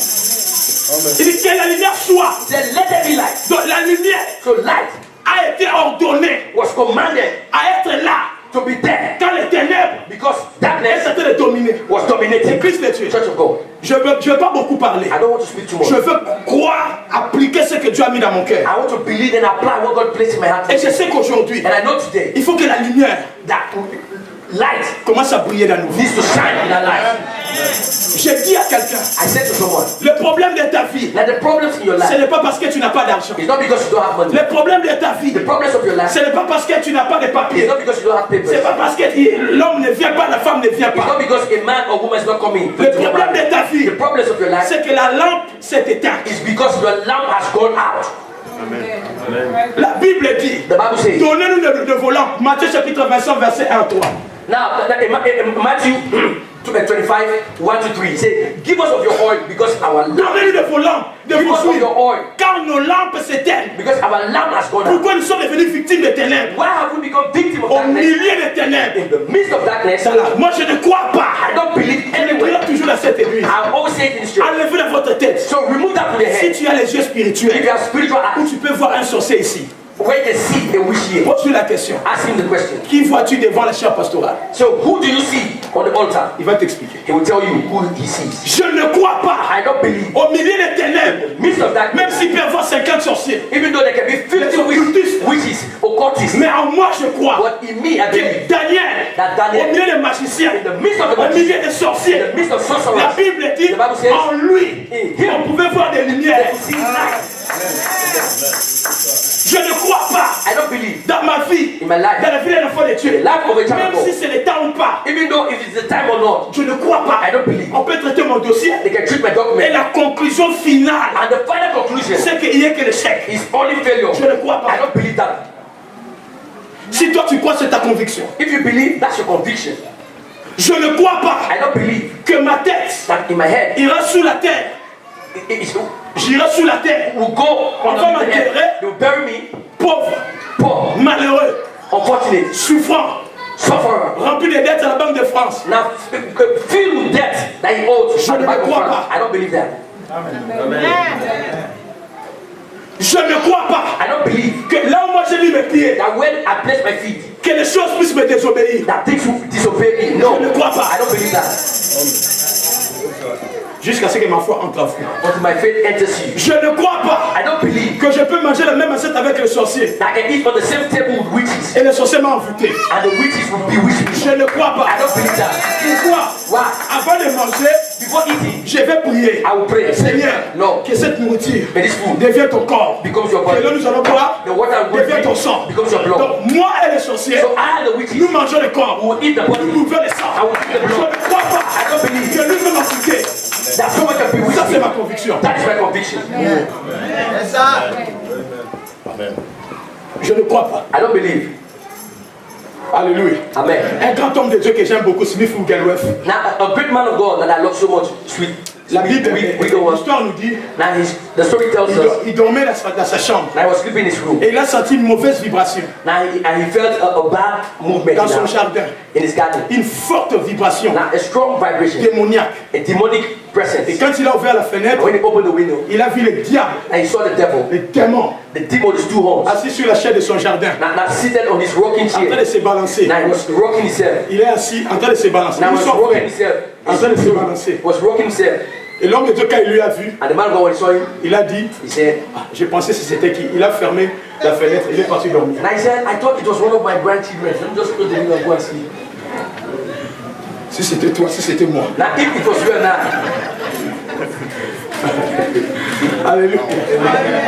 S1: Il dit que la lumière soit.
S2: Then let there be light.
S1: Donc la lumière
S2: So light
S1: a été ordonnée
S2: was commanded
S1: à être là
S2: to be there
S1: quand les ténèbres
S2: because
S1: elles
S2: darkness
S1: étaient de dominer.
S2: was dominating
S1: L'église de Dieu.
S2: Church of God.
S1: Je veux pas beaucoup parler.
S2: I don't want to speak too much.
S1: Je veux croire, appliquer ce que Dieu a mis dans mon cœur.
S2: I want to believe and apply what God placed in my heart.
S1: Et je sais qu'aujourd'hui,
S2: And I know today
S1: il faut que la lumière
S2: that light
S1: commence à briller dans nos vies.
S2: needs to shine in our life.
S1: J'ai dit à quelqu'un,
S2: I said to someone
S1: le problème de ta vie,
S2: that the problems in your
S1: ce
S2: life
S1: n'est pas parce que tu n'as pas d'argent.
S2: is not because you don't have money.
S1: Le problème de ta vie,
S2: The problems of your life
S1: ce n'est pas parce que tu n'as pas de
S2: is
S1: papiers.
S2: not because you don't have
S1: C'est
S2: papers.
S1: pas parce que l'homme ne vient pas, la femme ne vient
S2: It's not
S1: pas.
S2: because a man or woman is not coming.
S1: Le problème de ta vie,
S2: The problems of your life
S1: c'est que la lampe s'est éteinte.
S2: is because your lamp has gone out.
S1: La Bible dit,
S2: The Bible says.
S1: donnez-nous de vos lampes. Matthieu chapitre 25, verset 1 à 3.
S2: Now, in Matthew 25, 1 to 3, it says, give us of your oil because our lamp,
S1: Donnez-nous de vos lampes, de
S2: give
S1: vos
S2: us of
S1: huiles.
S2: your oil
S1: Car nos lampes s'éteignent.
S2: because our lamp has gone out.
S1: Pourquoi nous sommes devenus victimes des ténèbres?
S2: Why have we become victims of
S1: Au
S2: darkness?
S1: milieu des ténèbres.
S2: In the midst of darkness,
S1: Moi je ne crois pas.
S2: I don't believe
S1: Je
S2: anywhere.
S1: prie toujours dans cette église.
S2: I always say it in church.
S1: Enlevez dans votre tête.
S2: So remove that from your
S1: Si
S2: head.
S1: tu as les yeux
S2: If
S1: spirituels,
S2: you have spiritual
S1: où
S2: eyes,
S1: tu peux voir un sorcier ici,
S2: where you can see a wish here,
S1: pose-lui la question.
S2: ask him the question.
S1: Qui vois-tu devant la chaire pastorale?
S2: So who do you see on the altar?
S1: Il va t'expliquer.
S2: He will tell you who he sees.
S1: Je ne crois pas.
S2: I don't believe.
S1: Au milieu des ténèbres,
S2: In the midst of
S1: même
S2: darkness,
S1: s'il peut y avoir 50 sorciers,
S2: even though there can be 50 witches, occultists,
S1: mais en moi je crois
S2: but in me I
S1: que
S2: believe
S1: Daniel,
S2: that Daniel,
S1: au milieu des magiciens,
S2: in the midst of the
S1: au
S2: magicians,
S1: milieu des sorciers,
S2: in the midst of
S1: la
S2: sorcerers,
S1: Bible dit,
S2: the Bible says,
S1: en lui,
S2: in him,
S1: on pouvait voir des lumières.
S2: they see light.
S1: Je ne crois pas
S2: I don't believe
S1: dans ma vie,
S2: in my life,
S1: dans la vie d'un enfant de
S2: the
S1: Dieu,
S2: life of a child
S1: même
S2: of
S1: si
S2: God,
S1: c'est le temps ou pas,
S2: even though if it's the time or not,
S1: je ne crois pas.
S2: I don't believe.
S1: On peut traiter mon dossier
S2: They can treat my
S1: et
S2: document,
S1: la conclusion finale,
S2: and the final conclusion
S1: c'est qu'il n'y ait que l'échec.
S2: is only failure.
S1: Je ne crois
S2: I
S1: pas.
S2: don't believe that.
S1: Si toi tu crois, c'est ta conviction.
S2: If you believe, that's your conviction.
S1: Je ne crois pas
S2: I don't believe
S1: que ma tête
S2: that in my head,
S1: ira sous la terre. J'irai sous la terre.
S2: will go
S1: On va
S2: on the
S1: m'enterrer.
S2: head. They will bury me,
S1: Pauvre,
S2: poor,
S1: malheureux,
S2: unfortunate,
S1: souffrant,
S2: sufferer.
S1: rempli de dettes à la Banque de France.
S2: Now, filled with debt that he owes
S1: Je
S2: at the
S1: ne
S2: Bank of
S1: crois
S2: France.
S1: pas.
S2: I don't believe that.
S1: Je ne crois pas
S2: I don't believe
S1: que là où moi j'ai mis mes pieds,
S2: that when I place my feet,
S1: que les choses puissent me désobéir.
S2: that things will disobey me. No,
S1: Je ne crois pas.
S2: I don't believe that.
S1: Jusqu'à ce que ma foi entre en vous.
S2: Until my faith enters you.
S1: Je ne crois pas
S2: I don't believe
S1: que je peux manger la même assiette avec les sorciers.
S2: that I can eat on the same table with witches
S1: Et les sorciers m'ont envoûté.
S2: and the witches will bewitch me.
S1: Je ne crois pas.
S2: I don't believe that.
S1: Pourquoi?
S2: Why?
S1: Avant de manger,
S2: Before eating,
S1: je vais prier.
S2: I will pray.
S1: Seigneur,
S2: Lord,
S1: que cette nourriture
S2: may this food
S1: devienne ton corps.
S2: becomes your
S1: Que
S2: body.
S1: là nous allons boire,
S2: The water I'm going to
S1: devienne ton
S2: drink
S1: sang.
S2: becomes your blood.
S1: Donc moi et les sorciers,
S2: So I and the witches
S1: nous mangeons le corps.
S2: will eat the
S1: Nous
S2: body.
S1: buvons le sang.
S2: I will eat the
S1: Je
S2: blood.
S1: ne crois pas
S2: I don't believe
S1: que lui peut m'envoûter.
S2: that someone can bewitch
S1: Ça c'est ma
S2: me.
S1: conviction.
S2: That is my conviction.
S3: Amen.
S1: Je ne crois pas.
S2: I don't believe.
S1: Alléluia.
S2: Amen.
S1: Un grand homme de Dieu que j'aime beaucoup, Smith Wigglesworth.
S2: Now, a great man of God that I love so much, sweet.
S1: La Bible,
S2: Wigglesworth.
S1: l'histoire nous dit,
S2: Now, the story tells us
S1: il dormait dans sa chambre.
S2: that he was sleeping in his room.
S1: Et il a senti une mauvaise vibration
S2: Now, he felt a bad movement
S1: dans son jardin.
S2: in his garden.
S1: Une forte vibration
S2: Now, a strong vibration,
S1: démoniaque.
S2: a demonic presence.
S1: Et quand il a ouvert la fenêtre,
S2: And when he opened the window,
S1: il a vu le diable,
S2: and he saw the devil,
S1: le démon,
S2: the demon is two horns.
S1: assis sur la chaise de son jardin,
S2: Now seated on his rocking
S1: en train
S2: chair.
S1: de se balancer.
S2: Now he was rocking himself.
S1: Il est assis en train de se balancer.
S2: Now he
S1: Ils
S2: was
S1: sont
S2: rocking
S1: frères,
S2: himself.
S1: en train de se balancer.
S2: Was rocking himself.
S1: Et l'homme de Dieu, quand il lui a vu,
S2: And the man of God, when he saw him,
S1: il a dit,
S2: he said,
S1: ah, j'ai pensé si c'était qui. Il a fermé la fenêtre, il est parti dormir.
S2: and I said, I thought it was one of my grandchildren. Let me just close the window and go and sleep.
S1: Si c'était toi, si c'était moi.
S2: Now if it was you and I,
S1: Alléluia.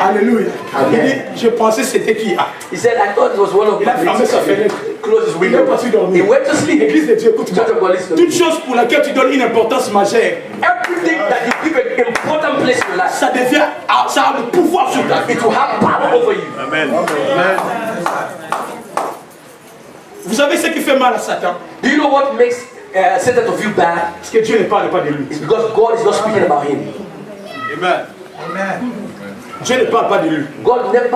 S1: Alléluia. Il dit, je pensais c'était qui. Ah,
S2: he said, I thought it was one of
S1: il a
S2: my
S1: fermé sa
S2: grandchildren.
S1: fenêtre.
S2: Close his
S1: Il est
S2: window.
S1: parti
S2: He
S1: dormir.
S2: went to sleep.
S1: Église de Dieu, écoute-moi.
S2: Church of God, listen to me.
S1: Toute chose pour laquelle tu donnes une importance majeure,
S2: Everything that you give an important place in your life,
S1: ça devient, ça a le pouvoir sur ta vie.
S2: it will have power over you.
S3: Amen.
S1: Vous savez ce qui fait mal à Satan?
S2: Do you know what makes Satan to feel bad?
S1: Parce que Dieu ne parle pas de lui.
S2: It's because God is not speaking about him.
S3: Amen.
S1: Dieu ne parle pas de lui.
S2: God never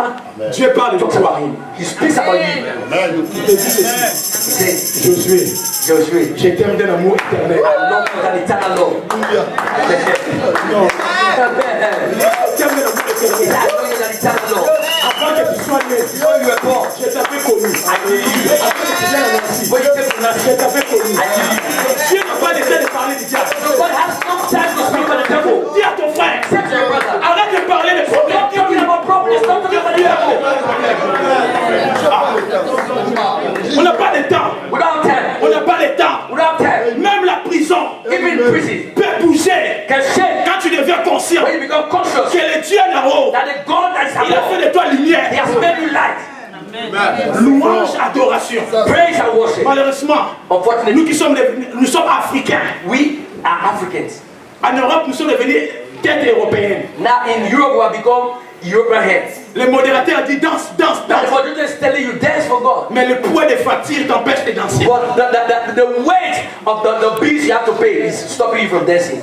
S1: Dieu parle de
S2: talks
S1: toi.
S2: about him. He speaks about you.
S3: Amen.
S1: Il te dit ceci.
S2: He says,
S1: Josué,
S2: Joshua,
S1: je t'aime d'un amour éternel.
S2: I love you with an eternal love.
S1: Non,
S2: Amen.
S1: je t'aime d'un amour
S2: I
S1: éternel.
S2: love you with an eternal love.
S1: Avant que tu sois né,
S2: Before you were born,
S1: je t'avais connu.
S2: I knew you.
S1: Avant que tu viennes à Nancy,
S2: When you came to Nazareth,
S1: je t'avais connu.
S2: I knew you.
S1: Dieu n'a pas le temps de parler du diable.
S2: God has no time to speak about the devil.
S1: Dis à ton frère,
S2: Say to your brother,
S1: arrête de parler des
S2: stop
S1: problèmes.
S2: talking about problems, stop talking about the devil.
S1: On n'a pas de temps.
S2: We don't have time.
S1: On n'a pas de temps.
S2: We don't have time.
S1: Même la prison
S2: Even prison
S1: peut bouger
S2: can shake
S1: quand tu deviens conscient
S2: when you become conscious
S1: que le Dieu là-haut,
S2: that the God that is
S1: il a fait
S2: above,
S1: de toi
S2: He
S1: lumière.
S2: has made you light.
S1: Louange, adoration.
S2: Praise and worship.
S1: Malheureusement,
S2: Unfortunately,
S1: nous sommes africains.
S2: we are Africans.
S1: En Europe, nous sommes devenus tête européenne.
S2: Now in Europe, we have become European heads.
S1: Le modérateur dit danse, danse,
S2: Now the
S1: danse.
S2: moderator is telling you dance for God.
S1: Mais le poids des fatigues t'empêche de danser.
S2: But the weight of the bills you have to pay is stopping you from dancing.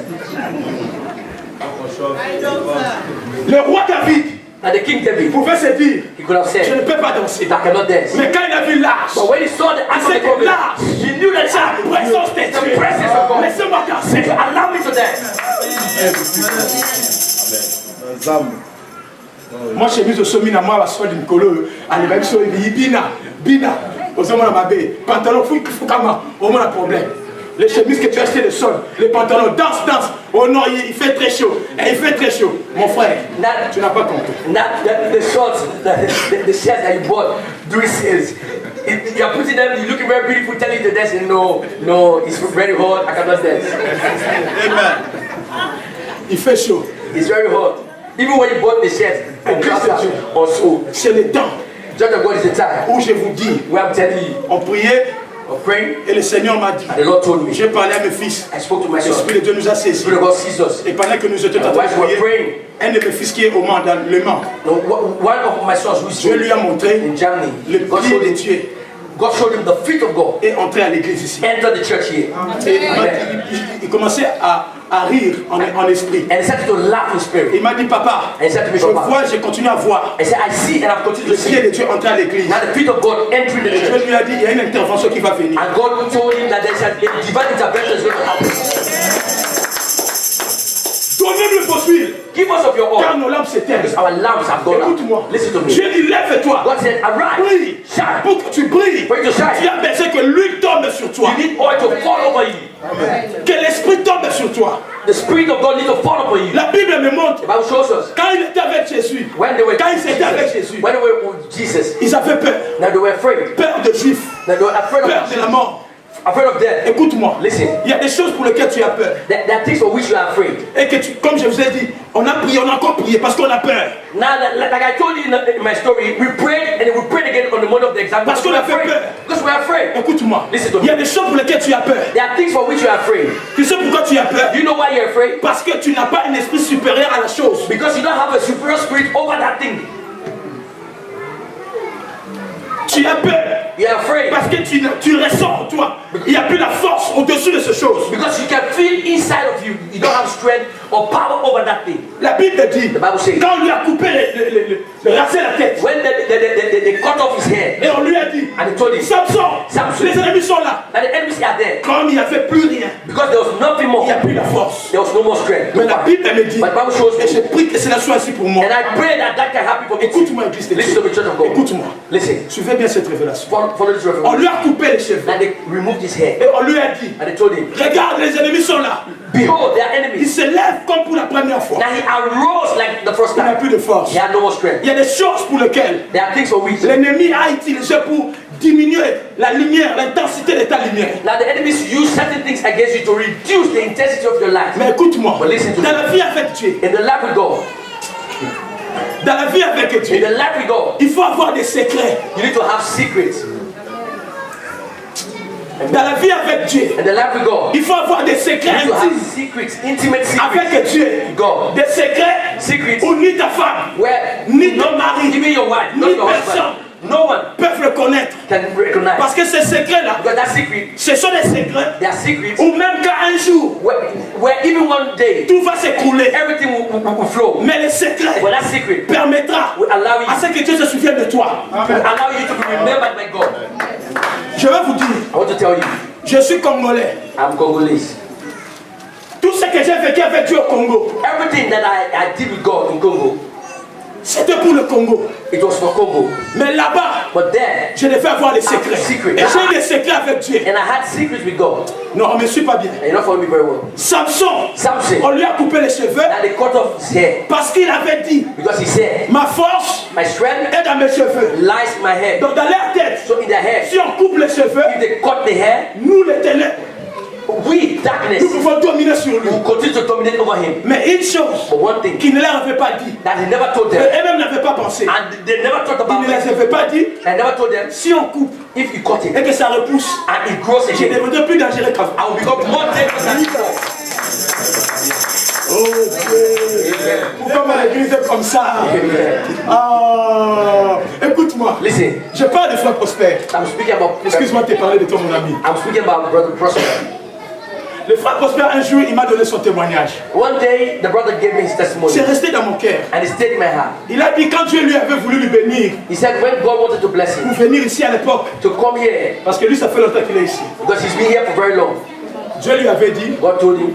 S1: Le roi David
S2: And the King David,
S1: pouvait se dire,
S2: he could have
S1: je
S2: said,
S1: ne peux pas danser.
S2: I cannot dance.
S1: Mais quand il a vu l'âge,
S2: But when he saw the
S1: il
S2: act of
S1: sait
S2: the
S1: que
S2: prophet,
S1: l'âge,
S2: he knew that
S1: sa présence de
S2: the
S1: Dieu.
S2: presence of God.
S1: Laissez-moi danser.
S2: Allow me to dance.
S1: Moi, chemise au sommet, moi, la soie d'une colo, allez, même sur bina, aux hommes à ma baie, pantalon, fou, comment, au moins un problème. Les chemises que tu as achetées le sol, les pantalons, danse. Oh non, il fait très chaud. Et il fait très chaud. Mon frère, tu n'as pas compris.
S2: Not the shorts, the shirts that you bought during sales. You're putting them, you're looking very beautiful, telling you to dance, and no, it's very hot, I cannot dance.
S3: Amen.
S1: Il fait chaud.
S2: It's very hot. Even when you bought the shirt and trousers or so,
S1: C'est le temps
S2: Church of God is the time
S1: où je vous dis,
S2: where I'm telling you,
S1: on priait
S2: of praying,
S1: et le Seigneur m'a dit,
S2: and the Lord told me,
S1: j'ai parlé à mes fils.
S2: I spoke to my son,
S1: L'Esprit de Dieu nous a saisis.
S2: Spirit of God sees us.
S1: Et pendant que nous étions en
S2: And
S1: train
S2: while
S1: de
S2: we were
S1: prier,
S2: praying,
S1: un de mes fils qui est au Mans, dans le Mans,
S2: one of my sons who is
S1: Dieu lui a montré
S2: in Germany,
S1: le
S2: God
S1: pied
S2: showed
S1: de
S2: him
S1: Dieu
S2: God showed him the feet of God.
S1: et entrer à l'église ici.
S2: Enter the church here.
S1: Et il commençait à rire en esprit.
S2: And he started to laugh in spirit.
S1: Il m'a dit, papa,
S2: And he said to me,
S1: je
S2: Papa,
S1: vois, je continue à voir
S2: I said, I see and I've continued
S1: le
S2: to see.
S1: ciel de Dieu entrer à l'église.
S2: Now the feet of God entering the
S1: Et Dieu
S2: church.
S1: lui a dit, il y a une intervention qui va venir.
S2: And God told him that there's a divine intervention is going to happen.
S1: Donnez-lui le poursuivre,
S2: Give us of your
S1: car
S2: oil.
S1: nos lampes s'éteignent.
S2: Because our lamps have gone
S1: Écoute-moi.
S2: out. Listen to me.
S1: Dieu dit, lève-toi,
S2: God said, arise,
S1: brille,
S2: shine.
S1: pour que tu brilles.
S2: For you to shine.
S1: Tu as besoin que l'huile tombe sur toi,
S2: You need oil to fall over you.
S1: que l'esprit tombe sur toi.
S2: The Spirit of God needs to fall upon you.
S1: La Bible me montre,
S2: The Bible shows us
S1: quand il était avec Jésus,
S2: when they were
S1: quand ils étaient avec
S2: Jesus,
S1: Jésus,
S2: when they were with Jesus,
S1: ils avaient peur.
S2: now they were afraid.
S1: Peur de juifs,
S2: Now they were afraid
S1: peur
S2: of
S1: de la mort.
S2: afraid of death.
S1: Écoute-moi,
S2: Listen.
S1: il y a des choses pour lesquelles tu as peur.
S2: There are things for which you are afraid.
S1: Et que tu, comme je vous ai dit, on a prié, on a encore prié parce qu'on a peur.
S2: Now, like I told you in my story, we prayed and we prayed again on the morning of the exam
S1: Parce
S2: because
S1: qu'on
S2: we're
S1: a fait
S2: afraid.
S1: peur.
S2: Because we're afraid.
S1: Écoute-moi,
S2: Listen to
S1: il y a
S2: me.
S1: des choses pour lesquelles tu as peur.
S2: There are things for which you are afraid.
S1: Tu sais pourquoi tu as peur?
S2: You know why you're afraid?
S1: Parce que tu n'as pas un esprit supérieur à la chose.
S2: Because you don't have a superior spirit over that thing.
S1: Tu as peur
S2: You're afraid
S1: parce que tu ressens en toi, il n'y a plus la force au-dessus de ces choses.
S2: because you can feel inside of you. You don't have strength or power over that thing.
S1: La Bible dit,
S2: The Bible says,
S1: quand on lui a coupé, rasé la tête,
S2: when they cut off his hair
S1: et on lui a dit,
S2: and they told him,
S1: Samson,
S2: Samson.
S1: les ennemis sont là.
S2: and the enemies are there
S1: Comme il n'y avait plus rien,
S2: because there was nothing
S1: il
S2: more.
S1: n'y a plus la force.
S2: There was no more strength.
S1: Mais la Bible me dit,
S2: But the Bible shows
S1: et je
S2: me,
S1: prie que cela soit ainsi pour moi.
S2: and I pray that that can happen for me.
S1: Écoute-moi, Église de
S2: Listen to
S1: Dieu.
S2: the church of God.
S1: Écoute-moi.
S2: Listen.
S1: Suivez bien cette révélation.
S2: Follow this
S1: On
S2: revelation.
S1: lui a coupé les cheveux.
S2: And they removed his hair.
S1: Et on lui a dit,
S2: And they told him,
S1: regarde, les ennemis sont là.
S2: behold, they are
S1: Il
S2: enemies.
S1: se lève comme pour la première fois.
S2: Now he arose like the first
S1: Il n'a
S2: time.
S1: plus de force.
S2: He had no more strength.
S1: Il y a des choses pour lesquelles
S2: There are things for which
S1: l'ennemi a utilisé pour diminuer la lumière, l'intensité de ta lumière.
S2: now the enemies use certain things against you to reduce the intensity of your life.
S1: Mais écoute-moi,
S2: But listen to
S1: dans
S2: me.
S1: la vie avec Dieu,
S2: In the life with God,
S1: dans la vie avec
S2: in
S1: Dieu,
S2: the life with God,
S1: il faut avoir des secrets.
S2: you need to have secrets.
S1: Dans la vie avec Dieu,
S2: In the life with God,
S1: il faut avoir des secrets
S2: you need to have
S1: intimes
S2: secrets, intimate secrets.
S1: avec Dieu.
S2: God.
S1: Des secrets
S2: Secrets
S1: où ni ta femme,
S2: where
S1: ni ton mari,
S2: even your wife,
S1: ni
S2: not your
S1: personne
S2: husband, no one
S1: peuvent le connaître.
S2: can recognize.
S1: Parce que ces secrets-là,
S2: Because that secret,
S1: ce sont des secrets
S2: they are secrets
S1: où même qu'un jour,
S2: where even one day
S1: tout va s'écrouler.
S2: everything will flow.
S1: Mais le secret
S2: But that secret
S1: permettra
S2: will allow you
S1: à ce que Dieu se souvienne de toi.
S2: to allow you to be remembered by God.
S1: Je vais vous dire,
S2: I want to tell you,
S1: je suis congolais.
S2: I'm Congolese.
S1: Tout ce que j'ai vécu avec Dieu au Congo,
S2: Everything that I did with God in Congo,
S1: c'était pour le Congo.
S2: it was for Congo.
S1: Mais là-bas,
S2: But there,
S1: je devais avoir les secrets.
S2: Secret.
S1: Et j'ai eu des secrets avec Dieu.
S2: and I had secrets with God.
S1: Non, on ne me suit pas bien.
S2: And you don't follow me very well.
S1: Samson,
S2: Samson,
S1: on lui a coupé les cheveux
S2: now they cut off his hair
S1: parce qu'il avait dit,
S2: because he said,
S1: ma force
S2: my strength
S1: est dans mes cheveux.
S2: lies in my head.
S1: Donc dans leur tête,
S2: So in their hair,
S1: si on coupe les cheveux,
S2: if they cut the hair,
S1: nous les ténèbres,
S2: we, darkness,
S1: nous pouvons dominer sur lui.
S2: will continue to dominate over him.
S1: Mais une chose
S2: But one thing
S1: qu'il ne leur avait pas dit,
S2: that he never told them,
S1: eux-mêmes n'avaient pas pensé,
S2: and they never thought
S1: il
S2: about
S1: ne les
S2: it,
S1: avait pas dit,
S2: I never told them,
S1: si on coupe
S2: if you cut it
S1: et que ça repousse,
S2: and it grows
S1: je
S2: again,
S1: deviendrai plus dangereux qu'avant.
S2: I will become more dangerous than before.
S1: Oh Dieu! Pourquoi mon église est comme ça? Ah, écoute-moi,
S2: Listen,
S1: je parle de frère Prosper.
S2: I'm speaking about.
S1: Excuse-moi de te parler de toi, mon ami.
S2: I'm speaking about Brother Prosper.
S1: Le frère Prosper, un jour, il m'a donné son témoignage.
S2: One day, the brother gave me his testimony,
S1: C'est resté dans mon cœur.
S2: and it stayed in my heart.
S1: Il a dit quand Dieu lui avait voulu lui bénir,
S2: He said when God wanted to bless
S1: pour
S2: him
S1: venir ici à l'époque,
S2: to come here,
S1: parce que lui, ça fait longtemps qu'il est ici.
S2: because he's been here for very long,
S1: Dieu lui avait dit,
S2: God told him,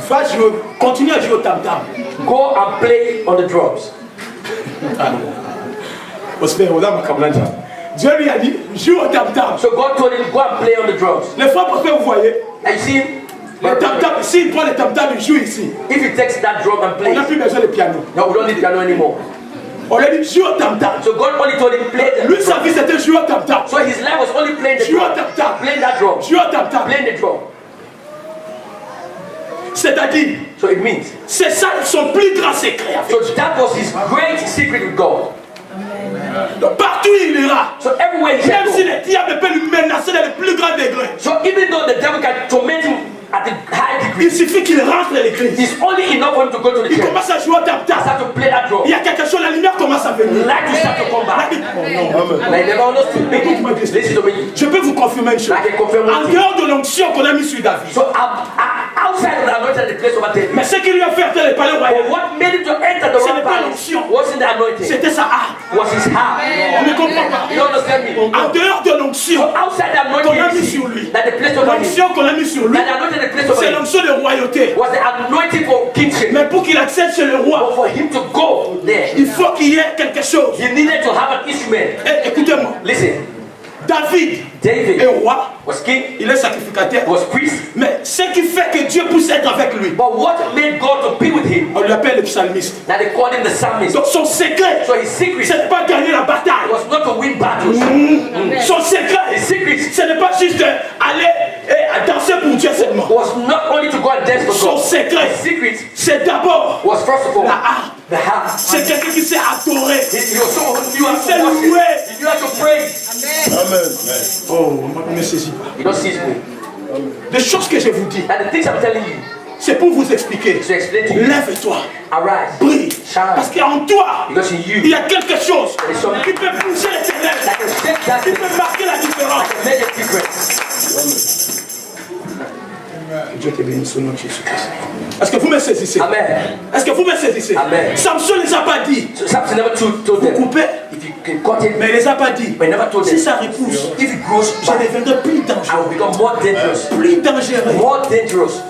S1: va jouer, continue à jouer au tam-tam.
S2: go and play on the drums.
S1: Prosper, on a ma camarade. Dieu lui a dit, joue au tam-tam.
S2: So God told him, go and play on the drums.
S1: Le frère Prosper, vous voyez,
S2: And you see,
S1: le tam-tam, s'il prend le tam-tam, il joue ici.
S2: if he takes that drum and
S1: On n'a
S2: plays,
S1: plus besoin de piano.
S2: no, we don't need piano anymore.
S1: On lui a dit, joue au tam-tam.
S2: So God only told him, play the
S1: Lui, sa
S2: drum.
S1: vie, c'était jouer au tam-tam.
S2: So his life was only playing the
S1: Joue au
S2: drum,
S1: tam-tam.
S2: playing that drum,
S1: Joue au tam-tam.
S2: playing the drum.
S1: C'est-à-dire,
S2: So it means,
S1: c'est ça son plus grand secret.
S2: so that was his great secret with God.
S1: Donc, partout où il ira,
S2: So everywhere he
S1: même
S2: shall
S1: si
S2: go.
S1: le diable peut lui menacer dans le plus grand degré,
S2: So even though the devil can torment him at the high degree.
S1: Il suffit qu'il rentre à l'église.
S2: It's only enough for him to go to the
S1: Il
S2: church.
S1: commence à jouer au tam-tam.
S2: Start to play that drum.
S1: Il y a quelque chose, la lumière commence à venir.
S2: Light will start to come back.
S1: Non.
S2: I never understood.
S1: Écoute-moi, Christ.
S2: Listen to me.
S1: Je peux vous confirmer une chose.
S2: I can confirm one
S1: En
S2: thing.
S1: dehors de l'onction qu'on a mis sur David.
S2: So outside of the anointing, the place of David.
S1: Mais ce qui lui a fait entrer le palais
S2: But
S1: royal,
S2: what made him to enter the
S1: Ce
S2: royal
S1: n'est pas
S2: palace
S1: l'onction.
S2: wasn't the anointing.
S1: c'était sa art.
S2: Was his heart.
S1: On ne comprend pas.
S2: You understand me?
S1: En dehors de l'onction
S2: Outside the
S1: qu'on a mis
S2: anointing,
S1: sur lui,
S2: that the place of anointing,
S1: l'onction qu'on a mis sur lui,
S2: that the anointing, the place of
S1: c'est
S2: anointing
S1: l'onction de royauté.
S2: was the anointing for kingship.
S1: Mais pour qu'il accède chez le roi,
S2: But for him to go there,
S1: il faut qu'il y ait quelque chose.
S2: he needed to have an instrument.
S1: Eh, écoutez-moi,
S2: Listen,
S1: David
S2: David
S1: est roi,
S2: was king,
S1: il est sacrificateur.
S2: was priest.
S1: Mais ce qui fait que Dieu puisse être avec lui,
S2: But what made God to be with him?
S1: on l'appelle le psalmiste.
S2: That they called him the psalmist.
S1: Donc son secret,
S2: So his secret
S1: ce n'est pas gagner la bataille.
S2: was not to win battles.
S1: Son secret,
S2: His secret
S1: ce n'est pas juste aller et danser pour Dieu seulement.
S2: was not only to go and dance for
S1: Son
S2: God.
S1: secret,
S2: His secret
S1: c'est d'abord
S2: was first of all
S1: la harpe.
S2: the heart.
S1: C'est quelqu'un qui s'est adoré.
S2: He was someone who knew how
S1: C'est
S2: to
S1: loué.
S2: worship. He knew how to praise.
S1: Oh, moi, ne me saisis pas.
S2: You don't seize me.
S1: Les choses que je vous dis,
S2: And the things I'm telling you,
S1: c'est pour vous expliquer.
S2: to explain to you,
S1: Lève-toi,
S2: arise,
S1: brille.
S2: shine.
S1: Parce qu'en toi,
S2: Because in
S1: il
S2: you,
S1: y a quelque chose
S2: There's something
S1: qui peut bouger les ténèbres,
S2: that can shake that
S1: qui
S2: thing,
S1: peut marquer la différence.
S2: that can make a difference.
S1: Que Dieu te bénisse au nom de Jésus-Christ. Est-ce que vous me saisissez?
S2: Amen.
S1: Est-ce que vous me saisissez?
S2: Amen.
S1: Samson ne les a pas dit.
S2: So Samson never told them,
S1: Couper,
S2: if you can cut it,
S1: mais il ne les a pas dit.
S2: but he never told
S1: Si
S2: them,
S1: ça repousse,
S2: if it grows
S1: je
S2: back,
S1: deviendrai plus
S2: I
S1: dangereux.
S2: will become more dangerous.
S1: Plus dangereux.
S2: More dangerous.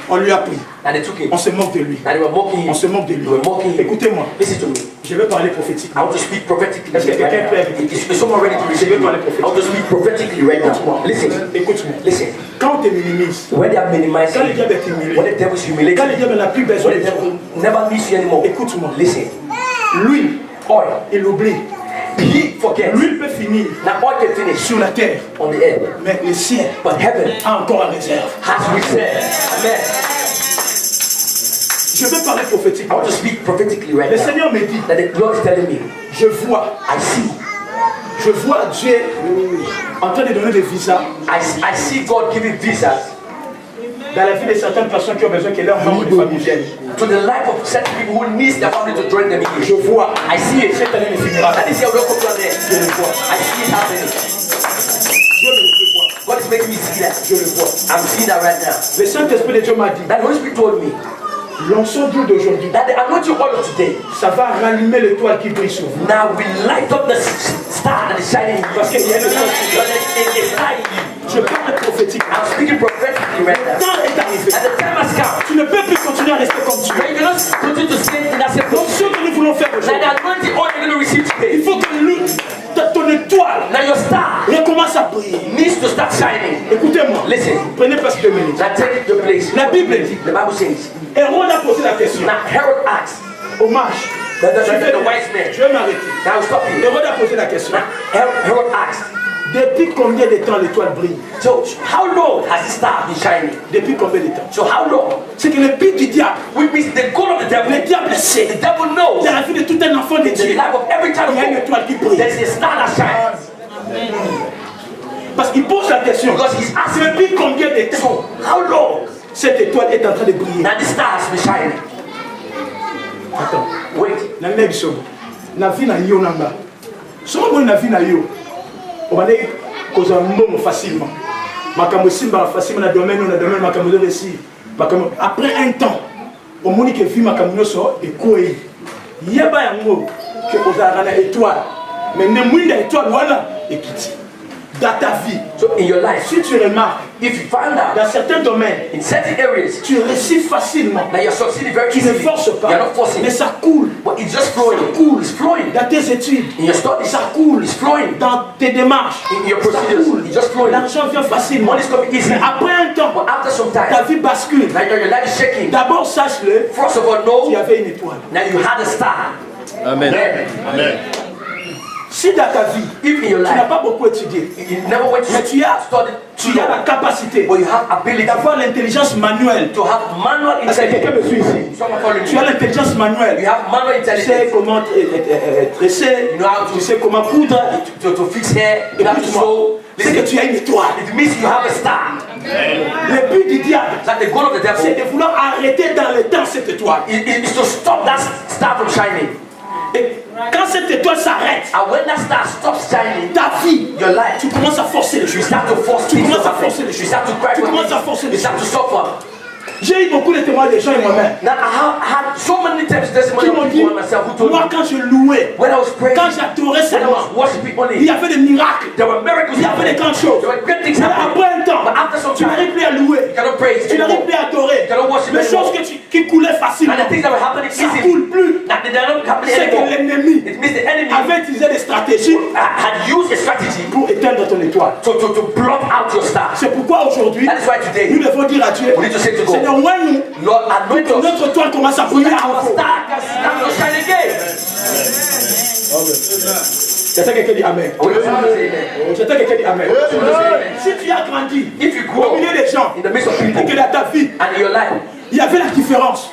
S1: On lui a pris.
S2: And they took him.
S1: On se moque de lui.
S2: And they were mocking him.
S1: On se moque de lui.
S2: They were mocking him.
S1: Écoutez-moi,
S2: Listen to me.
S1: je vais parler prophétiquement.
S2: I want to speak prophetically.
S1: Est-ce que quelqu'un
S2: Right
S1: peut
S2: now.
S1: écouter?
S2: Is someone ready to receive me? I want to speak prophetically right now. Listen.
S1: Écoute-moi.
S2: Listen.
S1: Quand on te minimise,
S2: When they are minimizing,
S1: quand le diable est humilié,
S2: when the devil is humiliated,
S1: quand le diable n'a plus besoin
S2: when
S1: de
S2: the
S1: toi,
S2: devil never needs you anymore,
S1: écoute-moi.
S2: listen.
S1: Lui,
S2: Oil,
S1: il oublie.
S2: he forgets.
S1: Lui peut finir
S2: Now oil can finish
S1: sur la terre,
S2: on the earth,
S1: mais le ciel
S2: but heaven
S1: a encore en réserve.
S2: has reserved. Amen.
S1: Je vais parler
S2: I
S1: prophétiquement.
S2: want to speak prophetically right
S1: Le
S2: now.
S1: Seigneur me dit,
S2: That the Lord is telling me,
S1: je vois Dieu en train de donner des visas
S2: I see God giving visas
S1: dans la vie de certaines personnes qui ont besoin que leurs membres de famille viennent.
S2: to the life of certain people who needs their family to join them in.
S1: Je vois,
S2: I see it.
S1: cette année ne finira pas.
S2: That is here, we'll come to an end.
S1: Je le vois.
S2: I see it happening.
S1: Dieu me le fait voir.
S2: God is making me see that.
S1: Je le vois.
S2: I'm seeing that right now.
S1: Le Saint-Esprit de Dieu m'a dit,
S2: That Holy Spirit told me
S1: l'onction d'huile d'aujourd'hui,
S2: that the anointing oil of today
S1: ça va rallumer l'étoile qui brille sur vous.
S2: now will light up the star that is shining in you.
S1: Parce qu'il y a une étoile qui brille.
S2: There's a star in you.
S1: Je parle prophétiquement.
S2: I'm speaking prophetically right
S1: Le
S2: now.
S1: temps est arrivé.
S2: And the time has come.
S1: Tu ne peux plus continuer à rester comme tu es.
S2: When you cannot continue to stay in that same
S1: Donc
S2: place.
S1: ce que nous voulons faire
S2: Now
S1: aujourd'hui,
S2: the anointing oil you're going to receive
S1: il
S2: today.
S1: faut que ton étoile
S2: Now your star
S1: recommence à briller.
S2: needs to start shining.
S1: Écoutez-moi,
S2: Listen.
S1: prenez presque 2 minutes.
S2: Now take the place.
S1: La Bible dit,
S2: The Bible says.
S1: Hérode a posé la question.
S2: Now Herod asked.
S1: Hommage.
S2: The wise man.
S1: Je vais m'arrêter.
S2: Now stop here.
S1: Hérode a posé la question.
S2: Herod asked.
S1: Depuis combien de temps l'étoile brille?
S2: So how long has this star been shining?
S1: Depuis combien de temps?
S2: So how long?
S1: C'est que le but du diable,
S2: Which means the goal of the devil.
S1: le diable sait.
S2: The devil knows
S1: Dans la vie de tout un enfant de
S2: in the
S1: Dieu,
S2: life of every child
S1: il y a une
S2: of
S1: étoile qui
S2: God,
S1: brille.
S2: there is a star that shines.
S1: Parce qu'il pose la question.
S2: Because he's asking
S1: Depuis combien de temps
S2: So how long?
S1: cette étoile est en train de briller?
S2: Now this star has been shining.
S1: Attends.
S2: Wait.
S1: Na ngai biso. Na vie na yo nanga. Somo na vie na yo. Obane koza mbongo facilement. Makambo simba facilement na domaine makambo de réussir. Makambo après un temps, au moni que vie makambo nyonso ekoi. Yeba yango que ozala na étoile. Mais ne mwinda étoile wana ekiti. Dans ta vie,
S2: So in your life,
S1: si tu remarques,
S2: if you find out
S1: dans certains domaines,
S2: in certain areas
S1: tu réussis facilement.
S2: that you're succeeding very
S1: Tu ne
S2: easily,
S1: forces
S2: you're
S1: pas,
S2: not forcing,
S1: mais ça coule.
S2: but it's just flowing.
S1: Ça coule.
S2: It's flowing.
S1: Dans tes études,
S2: In your studies,
S1: ça coule.
S2: it's flowing.
S1: Dans tes démarches,
S2: In your
S1: ça
S2: procedures,
S1: coule.
S2: it's just flowing.
S1: L'argent vient facilement.
S2: Money is coming easy.
S1: Mais après un temps,
S2: But after some
S1: ta
S2: time,
S1: vie bascule.
S2: now your life is shaking.
S1: D'abord, sache-le,
S2: First of all,
S1: tu
S2: know
S1: avais une étoile.
S2: now you had a star.
S3: Amen.
S2: Then,
S3: Amen.
S1: Si dans ta vie,
S2: if in your
S1: tu n'as
S2: life
S1: pas beaucoup étudié,
S2: you never went to
S1: mais tu as
S2: study,
S1: la capacité
S2: but you have ability
S1: d'avoir l'intelligence manuelle.
S2: to have manual
S1: Est-ce que quelqu'un me
S2: intelligence.
S1: suit ici?
S2: Someone follow
S1: Tu as
S2: me.
S1: l'intelligence
S2: You
S1: manuelle.
S2: have manual
S1: Tu sais
S2: intelligence
S1: comment tresser,
S2: You know how to-
S1: tu sais comment coudre.
S2: to fix hair. You have to
S1: Écoute-moi,
S2: sew.
S1: c'est que
S2: Listen,
S1: tu as une étoile.
S2: it means you have a star.
S1: Le but du diable,
S2: That the goal of the
S1: c'est
S2: devil
S1: de vouloir arrêter dans le temps cette étoile.
S2: is to stop that star from shining.
S1: Et quand cette étoile s'arrête,
S2: And when that star stops shining,
S1: ta vie,
S2: your life,
S1: tu commences à forcer les
S2: you
S1: choses.
S2: start to force
S1: Tu
S2: things to
S1: commences à
S2: happen.
S1: forcer les
S2: You
S1: choses.
S2: start to cry
S1: Tu
S2: for
S1: commences à
S2: things.
S1: forcer
S2: You
S1: les
S2: start to
S1: choses.
S2: suffer.
S1: J'ai eu beaucoup de témoignages des gens et moi-même
S2: Now I had so many times testimony
S1: qui
S2: of
S1: m'ont dit,
S2: people and myself who told
S1: moi
S2: me
S1: quand je louais,
S2: when I was praying,
S1: quand j'adorais
S2: when I was
S1: seulement,
S2: worshiping
S1: il
S2: only,
S1: y avait des miracles,
S2: there were miracles
S1: il y avait des
S2: happening.
S1: grandes choses.
S2: There were great things
S1: Mais
S2: happening.
S1: après un temps,
S2: But after some
S1: tu
S2: time,
S1: n'arrives plus à louer,
S2: you cannot praise
S1: tu n'arrives
S2: anymore.
S1: plus à adorer.
S2: You cannot worship
S1: Les
S2: anymore.
S1: choses qui coulaient facilement,
S2: And the things that were happening
S1: ça
S2: easily,
S1: coule plus.
S2: now they're not happening
S1: C'est que
S2: anymore.
S1: l'ennemi
S2: It means the enemy
S1: avait utilisé des stratégies
S2: had used a strategy
S1: pour éteindre ton étoile.
S2: to block out your star.
S1: C'est pourquoi aujourd'hui,
S2: That is why today,
S1: nous devons dire à Dieu,
S2: we need to say to God,
S1: Seigneur, moi nous,
S2: Lord, anoint
S1: que
S2: us.
S1: notre étoile commence à briller à
S2: Our
S1: nouveau.
S2: star can start to shine again.
S1: J'attends quelqu'un dit Amen.
S2: We just want to say amen.
S1: J'attends quelqu'un dit Amen.
S2: We just want to say amen.
S1: Si tu as grandi
S2: If you
S1: au
S2: grow
S1: milieu des gens
S2: in the midst of
S1: et
S2: people
S1: que dans ta vie,
S2: and in your life,
S1: il y avait la différence.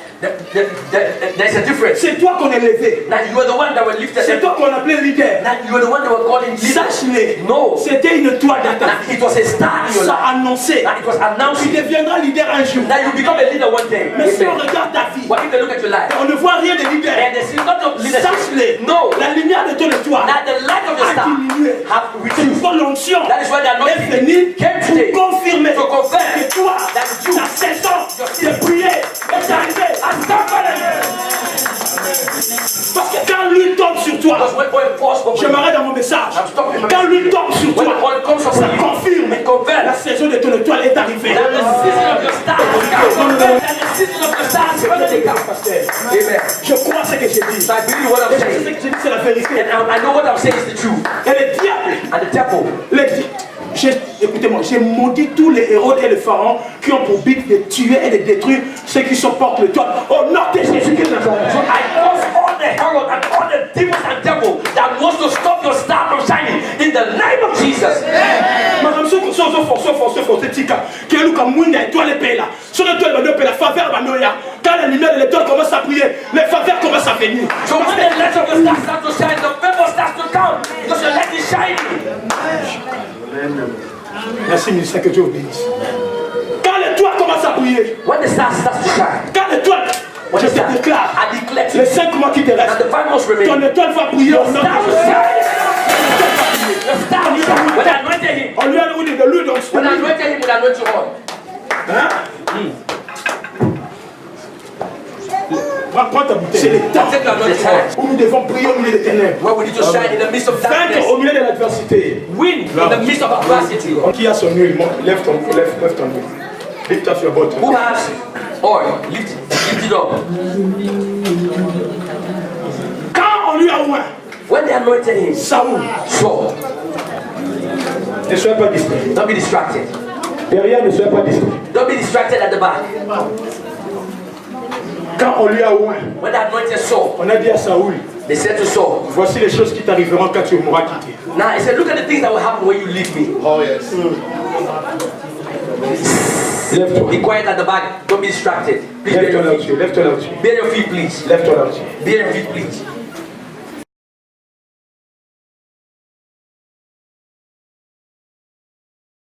S2: there's a difference.
S1: C'est toi qu'on élevait.
S2: Now you are the one that were lifted.
S1: C'est toi qu'on appelait leader.
S2: Now you are the one that were called in leader.
S1: Sache-le.
S2: No.
S1: C'était une étoile dans ta
S2: Now
S1: vie.
S2: it was a star in your
S1: Ça
S2: life.
S1: annonçait.
S2: Now it was
S1: Tu
S2: announced.
S1: deviendras leader un jour.
S2: Now you become a leader one day.
S1: Mais si on
S2: Amen.
S1: regarde ta vie,
S2: But if they look at your life
S1: on ne voit rien de leader.
S2: and they see not of leadership,
S1: Sache-le.
S2: no.
S1: La lumière de ton étoile
S2: Now the light of your
S1: a
S2: star
S1: diminué.
S2: have
S1: C'est
S2: reduced.
S1: pour l'onction
S2: That is why the
S1: est
S2: anointing
S1: venue
S2: came today
S1: pour confirmer
S2: to confirm
S1: que toi,
S2: that you,
S1: ta saison de prier est arrivée à s'envoler. Parce que quand lui tombe sur toi,
S2: because when oil falls
S1: je
S2: over you,
S1: m'arrête dans mon message.
S2: I'm stopping my
S1: Quand lui tombe sur
S2: when
S1: toi,
S2: oil comes
S1: ça
S2: upon you,
S1: confirme
S2: it confirms
S1: la saison de ton étoile est arrivée.
S2: that the season of your star has come. That the season of your star has already come.
S1: Pasteur,
S2: Amen.
S1: je crois ce que j'ai dit.
S2: So I believe what I'm
S1: Et je sais
S2: saying.
S1: ce que j'ai dit, c'est la vérité.
S2: And I know what I'm saying is the truth.
S1: Et le diable,
S2: And the devil,
S1: écoutez-moi, j'ai maudit tous les héros et les pharaons qui ont pour but de tuer et de détruire ceux qui supportent l'étoile. Au nom de Jésus-Christ.
S2: so I cause all the herald and all the demons and devil that wants to stop your star from shining in the name of Jesus.
S1: Madame, ceux qui sont forcés, tika, qui est comme Mouina, étoile et là. Sur l'étoile, la faveur, quand la lumière de l'étoile commence à briller, les faveurs commencent à venir.
S2: So when the light of your star starts to shine, the favor starts to come because your light is shining.
S1: Merci, ministère, que Dieu vous bénisse. Quand l'étoile commence à briller,
S2: When the star starts to shine,
S1: quand l'étoile,
S2: when
S1: je
S2: the
S1: te
S2: star,
S1: déclare,
S2: I declare to
S1: les
S2: you
S1: 5 mois qui te
S2: that
S1: restent,
S2: the 5 months
S1: ton
S2: remain.
S1: étoile va briller au nom
S2: Star
S1: de
S2: will
S1: Jésus.
S2: shine. Your star will shine. When I anointed him,
S1: On lui a donné de l'huile dans
S2: when I anointed him, when I anointed you all.
S1: Prends ta bouteille. C'est le temps
S2: Take your anointing oil.
S1: où nous devons prier au milieu des ténèbres.
S2: Where we need to shine in the midst of darkness.
S1: Vaincre au milieu de l'adversité.
S2: Win in the midst of adversity.
S1: Qui a son huile, lève ton huile. Lift up your bottle.
S2: Who has oil? Lift it up.
S1: Quand on lui a oint,
S2: When they anointed him,
S1: Saoul,
S2: so
S1: ne sois pas distrait.
S2: don't be distracted.
S1: Derrière, ne sois pas distrait.
S2: Don't be distracted at the back.
S1: Quand on lui a oint,
S2: When they anointed Saul,
S1: on a dit à Saoul,
S2: they said to Saul,
S1: voici les choses qui t'arriveront quand tu m'auras quitté.
S2: now he said, look at the things that will happen when you leave me.
S3: Oh, yes.
S1: Lève-toi.
S2: Be quiet at the back. Don't be distracted. Please bear
S1: Lève-toi
S2: your
S1: là-dessus.
S2: feet.
S1: Lève-toi là-dessus.
S2: Bear your feet, please.
S1: Lève-toi là-dessus.
S2: Bear your feet, please.